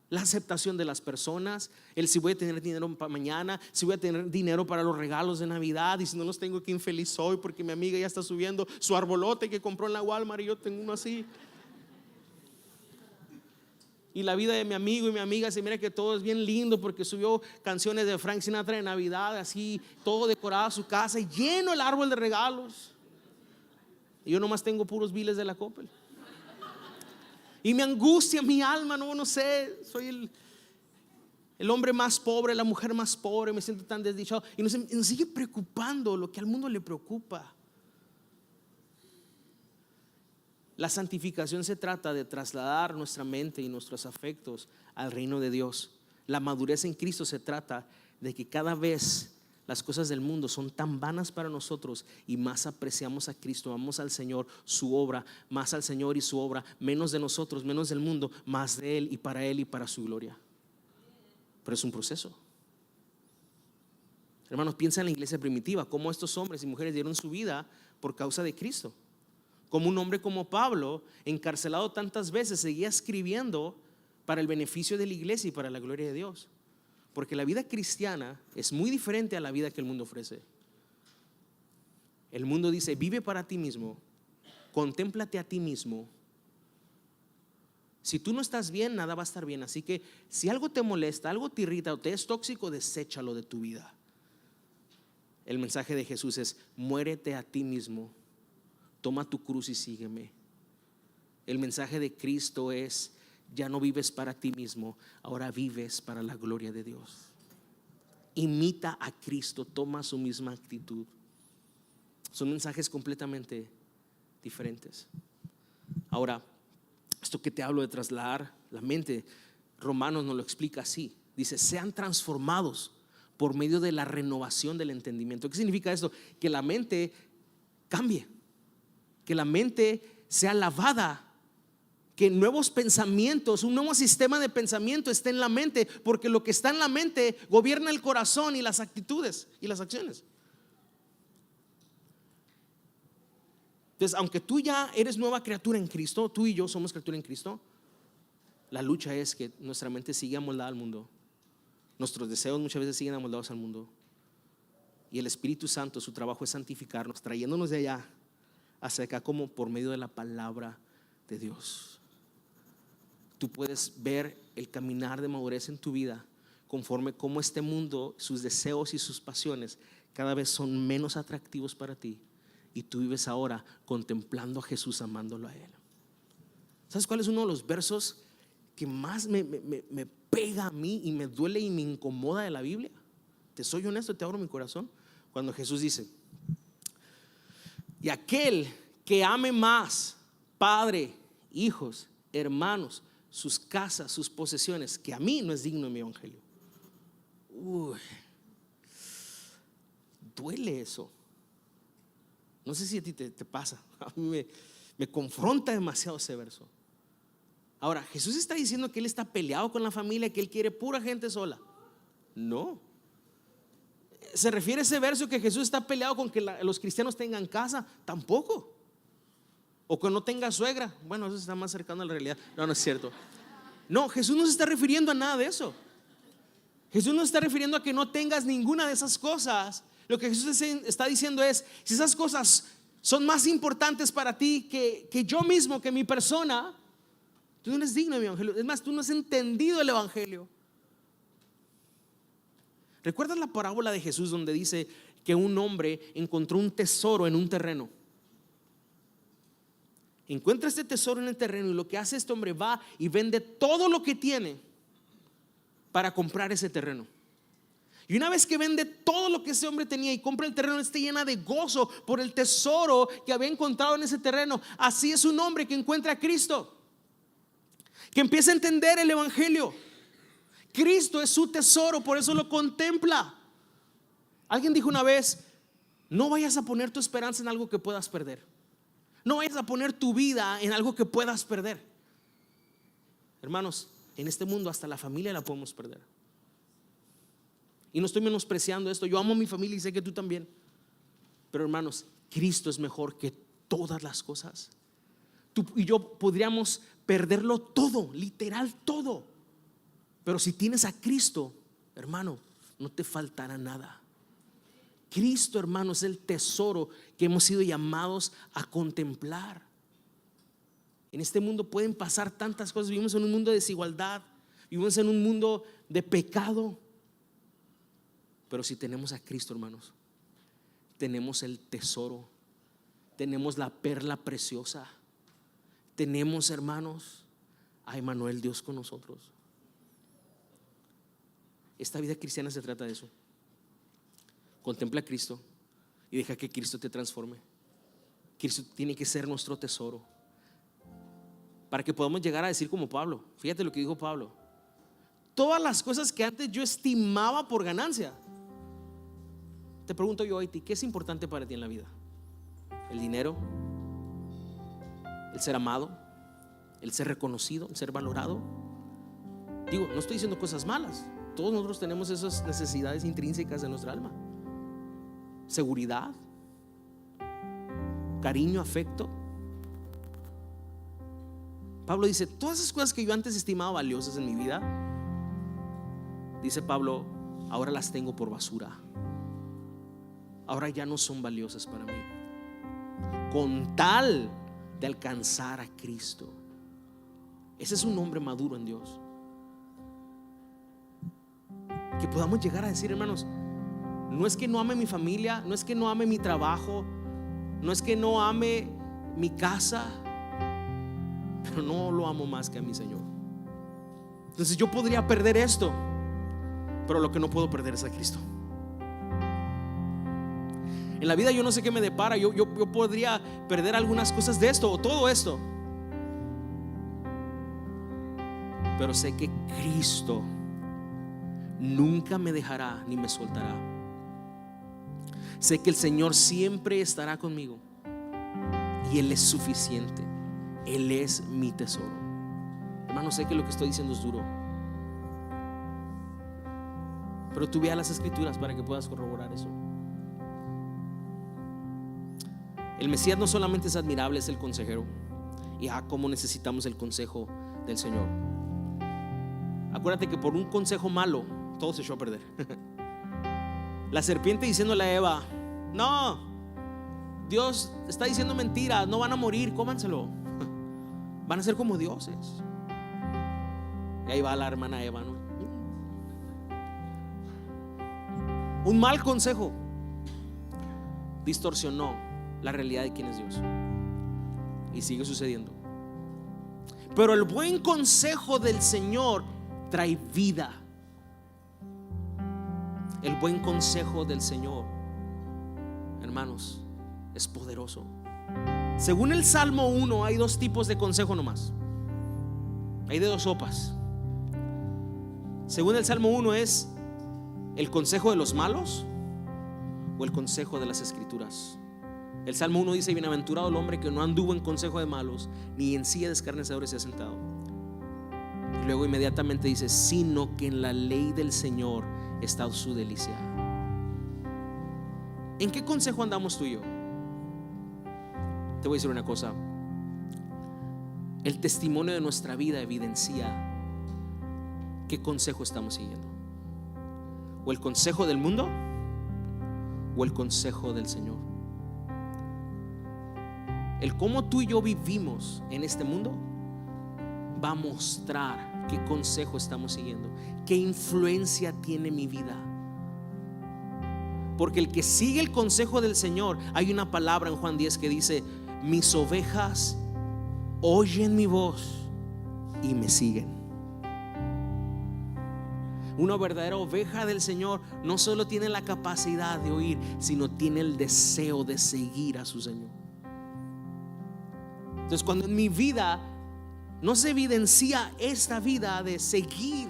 La aceptación de las personas, el si voy a tener dinero para mañana, si voy a tener dinero para los regalos de Navidad, y si no los tengo, qué infeliz soy porque mi amiga ya está subiendo su arbolote que compró en la Walmart y yo tengo uno así. Y la vida de mi amigo y mi amiga, se mira que todo es bien lindo porque subió canciones de Frank Sinatra de Navidad, así todo decorado su casa y lleno el árbol de regalos. Y yo nomás tengo puros biles de la Coppel. Y me angustia mi alma, no sé, soy el hombre más pobre, la mujer más pobre, me siento tan desdichado. Y nos sigue preocupando lo que al mundo le preocupa. La santificación se trata de trasladar nuestra mente y nuestros afectos al reino de Dios. La madurez en Cristo se trata de que cada vez las cosas del mundo son tan vanas para nosotros y más apreciamos a Cristo, amamos al Señor, su obra, más al Señor y su obra, menos de nosotros, menos del mundo, más de Él y para su gloria. Pero es un proceso. Hermanos, piensa en la iglesia primitiva, cómo estos hombres y mujeres dieron su vida por causa de Cristo. Como un hombre como Pablo, encarcelado tantas veces, seguía escribiendo para el beneficio de la iglesia y para la gloria de Dios. Porque la vida cristiana es muy diferente a la vida que el mundo ofrece. El mundo dice: vive para ti mismo, contémplate a ti mismo. Si tú no estás bien, nada va a estar bien. Así que si algo te molesta, algo te irrita o te es tóxico, deséchalo de tu vida. El mensaje de Jesús es: muérete a ti mismo, toma tu cruz y sígueme. El mensaje de Cristo es: ya no vives para ti mismo, ahora vives para la gloria de Dios. Imita a Cristo, toma su misma actitud. Son mensajes completamente diferentes. Ahora, esto que te hablo de trasladar la mente, Romanos nos lo explica así. Dice: sean transformados por medio de la renovación del entendimiento. ¿Qué significa esto? Que la mente cambie, que la mente sea lavada, que nuevos pensamientos, un nuevo sistema de pensamiento esté en la mente, porque lo que está en la mente gobierna el corazón y las actitudes y las acciones. Entonces, aunque tú ya eres nueva criatura en Cristo, tú y yo somos criatura en Cristo, la lucha es que nuestra mente sigue amoldada al mundo. Nuestros deseos muchas veces siguen amoldados al mundo. Y el Espíritu Santo, su trabajo es santificarnos, trayéndonos de allá hacia acá, como por medio de la palabra de Dios. Tú puedes ver el caminar de madurez en tu vida conforme como este mundo, sus deseos y sus pasiones cada vez son menos atractivos para ti, y tú vives ahora contemplando a Jesús, amándolo a Él. ¿Sabes cuál es uno de los versos que más me pega a mí y me duele y me incomoda de la Biblia? Te soy honesto, te abro mi corazón. Cuando Jesús dice: y aquel que ame más padre, hijos, hermanos, sus casas, sus posesiones, que a mí no es digno de mi evangelio. Duele eso. No sé si a ti te pasa. A mí me confronta demasiado ese verso. Ahora, Jesús está diciendo que Él está peleado con la familia, que Él quiere pura gente sola. No. ¿Se refiere a ese verso que Jesús está peleado con que los cristianos tengan casa? Tampoco. O que no tenga suegra. Bueno, eso está más cercano a la realidad. No es cierto. No, Jesús no se está refiriendo a nada de eso. Jesús no se está refiriendo a que no tengas ninguna de esas cosas. Lo que Jesús está diciendo es: si esas cosas son más importantes para ti que yo mismo, que mi persona, tú no eres digno de mi evangelio. Es más, tú no has entendido el evangelio. ¿Recuerdas la parábola de Jesús donde dice que un hombre encontró un tesoro en un terreno? Encuentra este tesoro en el terreno y lo que hace este hombre va y vende todo lo que tiene para comprar ese terreno. Y una vez que vende todo lo que ese hombre tenía y compra el terreno, está llena de gozo por el tesoro que había encontrado en ese terreno. Así es un hombre que encuentra a Cristo, que empieza a entender el evangelio. Cristo es su tesoro, por eso lo contempla. Alguien dijo una vez: no vayas a poner tu esperanza en algo que puedas perder. No vayas a poner tu vida en algo que puedas perder. Hermanos, en este mundo hasta la familia la podemos perder. Y no estoy menospreciando esto. Yo amo a mi familia y sé que tú también. Pero hermanos, Cristo es mejor que todas las cosas. Tú y yo podríamos perderlo todo, literal todo. Pero si tienes a Cristo, hermano, no te faltará nada. Cristo, hermano, es el tesoro que hemos sido llamados a contemplar. En este mundo pueden pasar tantas cosas. Vivimos en un mundo de desigualdad, vivimos en un mundo de pecado. Pero si tenemos a Cristo, hermanos, tenemos el tesoro, tenemos la perla preciosa, tenemos, hermanos, a Emmanuel, Dios con nosotros. Esta vida cristiana se trata de eso. Contempla a Cristo y deja que Cristo te transforme. Cristo tiene que ser nuestro tesoro para que podamos llegar a decir como Pablo. Fíjate lo que dijo Pablo: todas las cosas que antes yo estimaba por ganancia. Te pregunto yo a ti, ¿qué es importante para ti en la vida? ¿El dinero? ¿El ser amado? ¿El ser reconocido? ¿El ser valorado? Digo, no estoy diciendo cosas malas. Todos nosotros tenemos esas necesidades intrínsecas de nuestra alma. Seguridad, cariño, afecto. Pablo dice: todas esas cosas que yo antes estimaba valiosas en mi vida, dice Pablo, ahora las tengo por basura. Ahora ya no son valiosas para mí, con tal de alcanzar a Cristo. Ese es un hombre maduro en Dios. Que podamos llegar a decir, hermanos, no es que no ame mi familia, no es que no ame mi trabajo, no es que no ame mi casa, pero no lo amo más que a mi Señor. Entonces yo podría perder esto, pero lo que no puedo perder es a Cristo. En la vida yo no sé qué me depara. Yo podría perder algunas cosas de esto o todo esto, pero sé que Cristo nunca me dejará ni me soltará. Sé que el Señor siempre estará conmigo y Él es suficiente. Él es mi tesoro. Hermano, sé que lo que estoy diciendo es duro, pero tú vea las escrituras para que puedas corroborar eso. El Mesías no solamente es admirable, es el consejero. Y cómo necesitamos el consejo del Señor. Acuérdate que por un consejo malo todo se echó a perder. La serpiente diciéndole a Eva: no, Dios está diciendo mentiras, no van a morir, cómanselo, van a ser como dioses. Y ahí va la hermana Eva, ¿no? Un mal consejo distorsionó la realidad de quién es Dios, y sigue sucediendo. Pero el buen consejo del Señor trae vida. El buen consejo del Señor, hermanos, es poderoso. Según el Salmo 1, hay dos tipos de consejo nomás. Hay de dos sopas. Según el Salmo 1, ¿es el consejo de los malos o el consejo de las Escrituras? El Salmo 1 dice: bienaventurado el hombre que no anduvo en consejo de malos, ni en silla de escarnecedores se ha sentado. Y luego inmediatamente dice: sino que en la ley del Señor está su delicia. ¿En qué consejo andamos tú y yo? Te voy a decir una cosa: el testimonio de nuestra vida evidencia qué consejo estamos siguiendo. O el consejo del mundo o el consejo del Señor. El cómo tú y yo vivimos en este mundo va a mostrar qué consejo estamos siguiendo, qué influencia tiene mi vida. Porque el que sigue el consejo del Señor, hay una palabra en Juan 10 que dice: mis ovejas oyen mi voz y me siguen. Una verdadera oveja del Señor no solo tiene la capacidad de oír, sino tiene el deseo de seguir a su Señor. Entonces, cuando en mi vida no se evidencia esta vida de seguir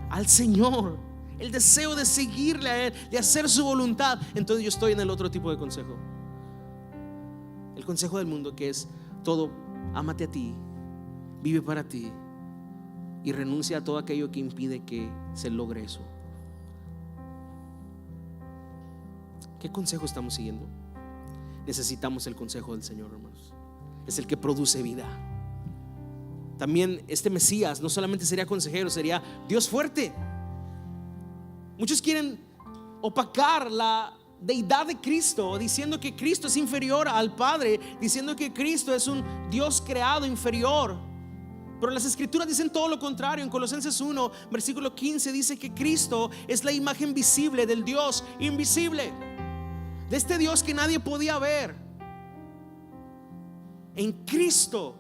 al Señor, el deseo de seguirle a Él, de hacer su voluntad, entonces yo estoy en el otro tipo de consejo. El consejo del mundo, que es todo: ámate a ti, vive para ti y renuncia a todo aquello que impide que se logre eso. ¿Qué consejo estamos siguiendo? Necesitamos el consejo del Señor, hermanos. Es el que produce vida. También este Mesías no solamente sería consejero, sería Dios fuerte. Muchos quieren opacar la deidad de Cristo, diciendo que Cristo es inferior al Padre, diciendo que Cristo es un Dios creado inferior. Pero las Escrituras dicen todo lo contrario. En Colosenses 1, versículo 15 dice que Cristo es la imagen visible del Dios invisible, de este Dios que nadie podía ver. En Cristo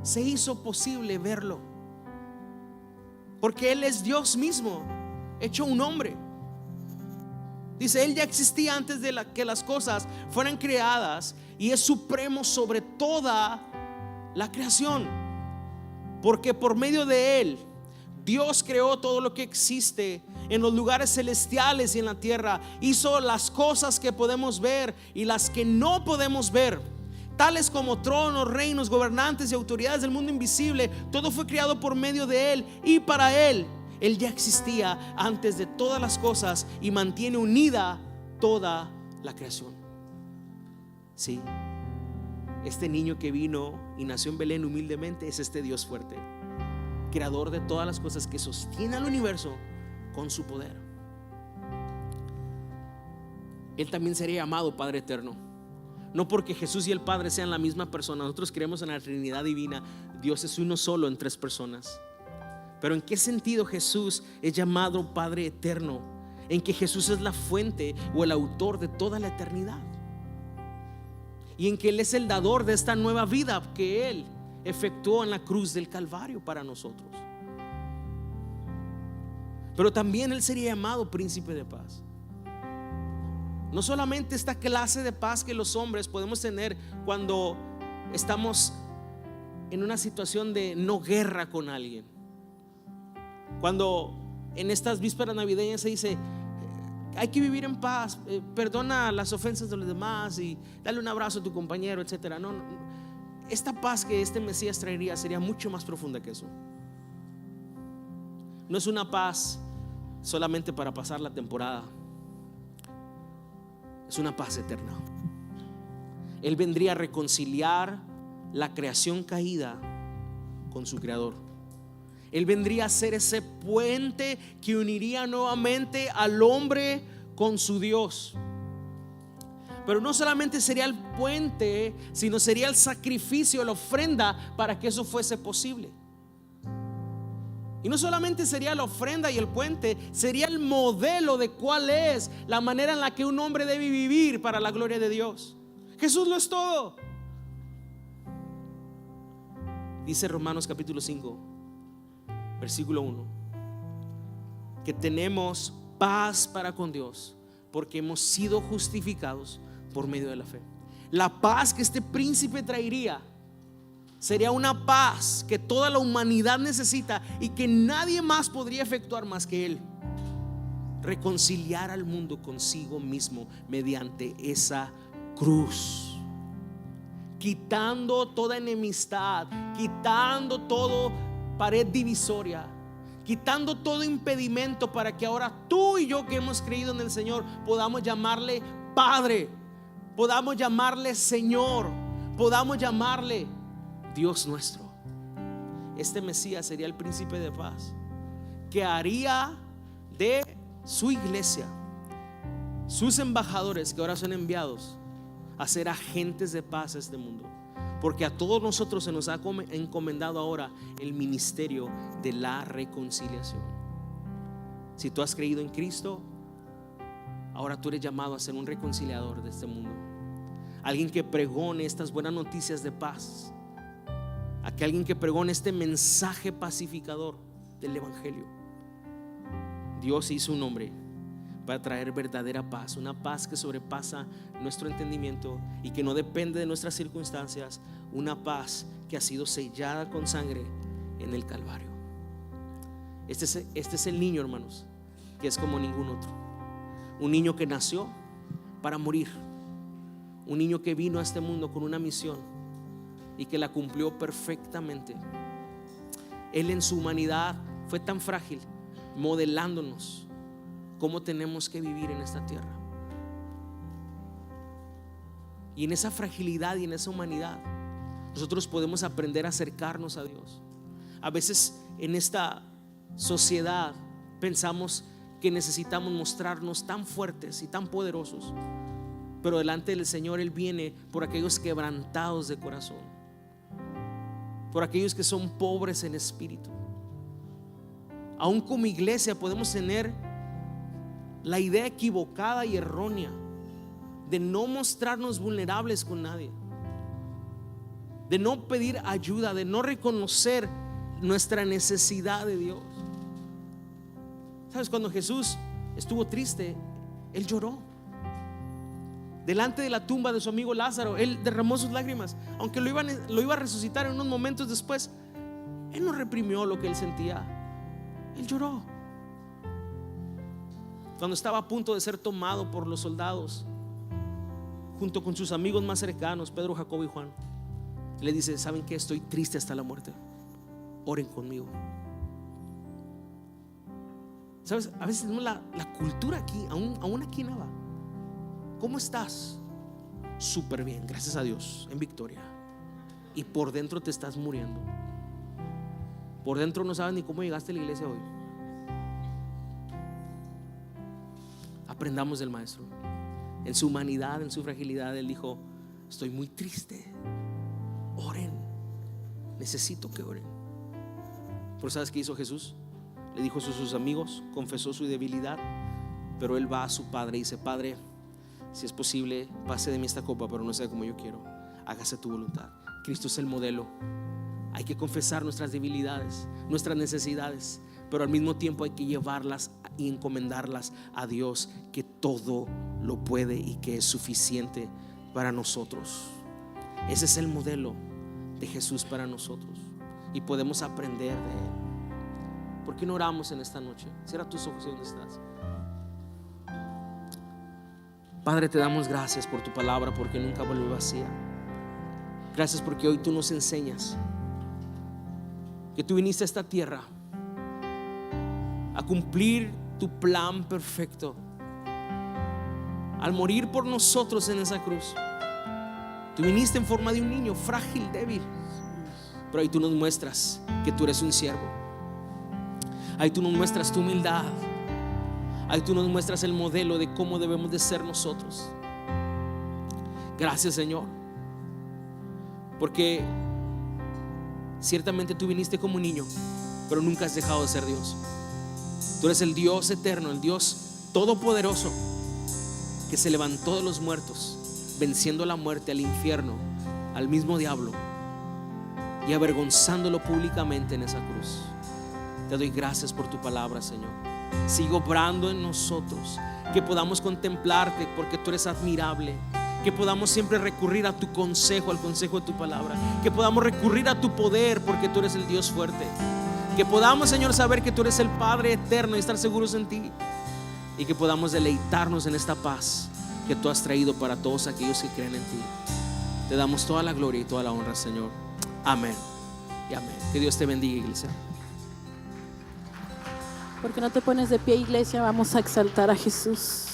se hizo posible verlo, porque Él es Dios mismo hecho un hombre. Dice: Él ya existía antes de que las cosas fueran creadas y es supremo sobre toda la creación, porque por medio de Él Dios creó todo lo que existe en los lugares celestiales y en la tierra. Hizo las cosas que podemos ver y las que no podemos ver, tales como tronos, reinos, gobernantes y autoridades del mundo invisible. Todo fue creado por medio de Él y para Él. Él ya existía antes de todas las cosas y mantiene unida toda la creación. Sí, este niño que vino y nació en Belén humildemente es este Dios fuerte, creador de todas las cosas, que sostiene al universo con su poder. Él también sería llamado Padre Eterno. No porque Jesús y el Padre sean la misma persona. Nosotros creemos en la Trinidad divina. Dios es uno solo en tres personas. Pero ¿en qué sentido Jesús es llamado Padre Eterno? En que Jesús es la fuente o el autor de toda la eternidad, y en que Él es el dador de esta nueva vida que Él efectuó en la cruz del Calvario para nosotros. Pero también Él sería llamado Príncipe de Paz. No solamente esta clase de paz que los hombres podemos tener cuando estamos en una situación de no guerra con alguien, cuando en estas vísperas navideñas se dice: hay que vivir en paz, perdona las ofensas de los demás y dale un abrazo a tu compañero, etcétera. No, esta paz que este Mesías traería sería mucho más profunda que eso. No es una paz solamente para pasar la temporada, es una paz eterna. Él vendría a reconciliar la creación caída con su creador. Él vendría a ser ese puente que uniría nuevamente al hombre con su Dios. Pero no solamente sería el puente, sino sería el sacrificio, la ofrenda para que eso fuese posible. Y no solamente sería la ofrenda y el puente, sería el modelo de cuál es la manera en la que un hombre debe vivir para la gloria de Dios. Jesús lo es todo. Dice Romanos capítulo 5, versículo 1, que tenemos paz para con Dios porque hemos sido justificados por medio de la fe. La paz que este príncipe traería sería una paz que toda la humanidad necesita y que nadie más podría efectuar más que Él. Reconciliar al mundo consigo mismo mediante esa cruz, quitando toda enemistad, quitando todo pared divisoria, quitando todo impedimento para que ahora tú y yo que hemos creído en el Señor podamos llamarle Padre, podamos llamarle Señor, podamos llamarle Dios nuestro. Este Mesías sería el príncipe de paz, que haría de su iglesia sus embajadores, que ahora son enviados a ser agentes de paz a este mundo. Porque a todos nosotros se nos ha encomendado ahora el ministerio de la reconciliación. Si tú has creído en Cristo, ahora tú eres llamado a ser un reconciliador de este mundo, alguien que pregone estas buenas noticias de paz, alguien que pregone este mensaje pacificador del evangelio. Dios hizo un hombre para traer verdadera paz, una paz que sobrepasa nuestro entendimiento y que no depende de nuestras circunstancias, una paz que ha sido sellada con sangre en el Calvario. Este es el niño, hermanos, que es como ningún otro. Un niño que nació para morir, un niño que vino a este mundo con una misión y que la cumplió perfectamente. Él en su humanidad fue tan frágil, modelándonos cómo tenemos que vivir en esta tierra. Y en esa fragilidad y en esa humanidad nosotros podemos aprender a acercarnos a Dios. A veces en esta sociedad pensamos que necesitamos mostrarnos tan fuertes y tan poderosos, pero delante del Señor Él viene por aquellos quebrantados de corazón, por aquellos que son pobres en espíritu. Aún como iglesia podemos tener la idea equivocada y errónea de no mostrarnos vulnerables con nadie, de no pedir ayuda, de no reconocer nuestra necesidad de Dios. ¿Sabes? Cuando Jesús estuvo triste, Él lloró. Delante de la tumba de su amigo Lázaro, Él derramó sus lágrimas. Aunque lo iba a resucitar en unos momentos después, Él no reprimió lo que Él sentía. Él lloró. Cuando estaba a punto de ser tomado por los soldados, junto con sus amigos más cercanos, Pedro, Jacobo y Juan, le dice: ¿saben qué? Estoy triste hasta la muerte, oren conmigo. ¿Sabes? A veces tenemos la cultura aquí, aún aquí en Nava. ¿Cómo estás? Súper bien, gracias a Dios, en victoria. Y por dentro te estás muriendo. Por dentro no sabes ni cómo llegaste a la iglesia hoy. Aprendamos del maestro. En su humanidad, en su fragilidad, Él dijo: estoy muy triste, oren, necesito que oren. Pero ¿sabes qué hizo Jesús? Le dijo a sus amigos, confesó su debilidad, pero Él va a su Padre y dice: Padre, si es posible, pase de mí esta copa, pero no sea como yo quiero, hágase tu voluntad. Cristo es el modelo. Hay que confesar nuestras debilidades, nuestras necesidades, pero al mismo tiempo hay que llevarlas y encomendarlas a Dios, que todo lo puede y que es suficiente para nosotros. Ese es el modelo de Jesús para nosotros y podemos aprender de Él. ¿Por qué no oramos en esta noche? Cierra tus ojos. ¿Dónde estás? Padre, te damos gracias por tu palabra, porque nunca vuelve vacía. Gracias porque hoy tú nos enseñas que tú viniste a esta tierra a cumplir tu plan perfecto. Al morir por nosotros en esa cruz, tú viniste en forma de un niño frágil, débil, pero ahí tú nos muestras que tú eres un siervo. Ahí tú nos muestras tu humildad. Ahí tú nos muestras el modelo de cómo debemos de ser nosotros. Gracias, Señor, porque ciertamente tú viniste como un niño, pero nunca has dejado de ser Dios. Tú eres el Dios eterno, el Dios todopoderoso, que se levantó de los muertos, venciendo la muerte, al infierno, al mismo diablo, y avergonzándolo públicamente en esa cruz. Te doy gracias por tu palabra, Señor. Sigue obrando en nosotros, que podamos contemplarte, porque tú eres admirable, Que podamos siempre recurrir a tu consejo, al consejo de tu palabra. Que podamos recurrir a tu poder, porque tú eres el Dios fuerte. Que podamos, Señor, saber que tú eres el Padre eterno y estar seguros en ti. Y que podamos deleitarnos en esta paz que tú has traído para todos aquellos que creen en ti. Te damos toda la gloria y toda la honra, Señor. Amén y amén. Que Dios te bendiga, iglesia. ¿Por qué no te pones de pie, iglesia? Vamos a exaltar a Jesús.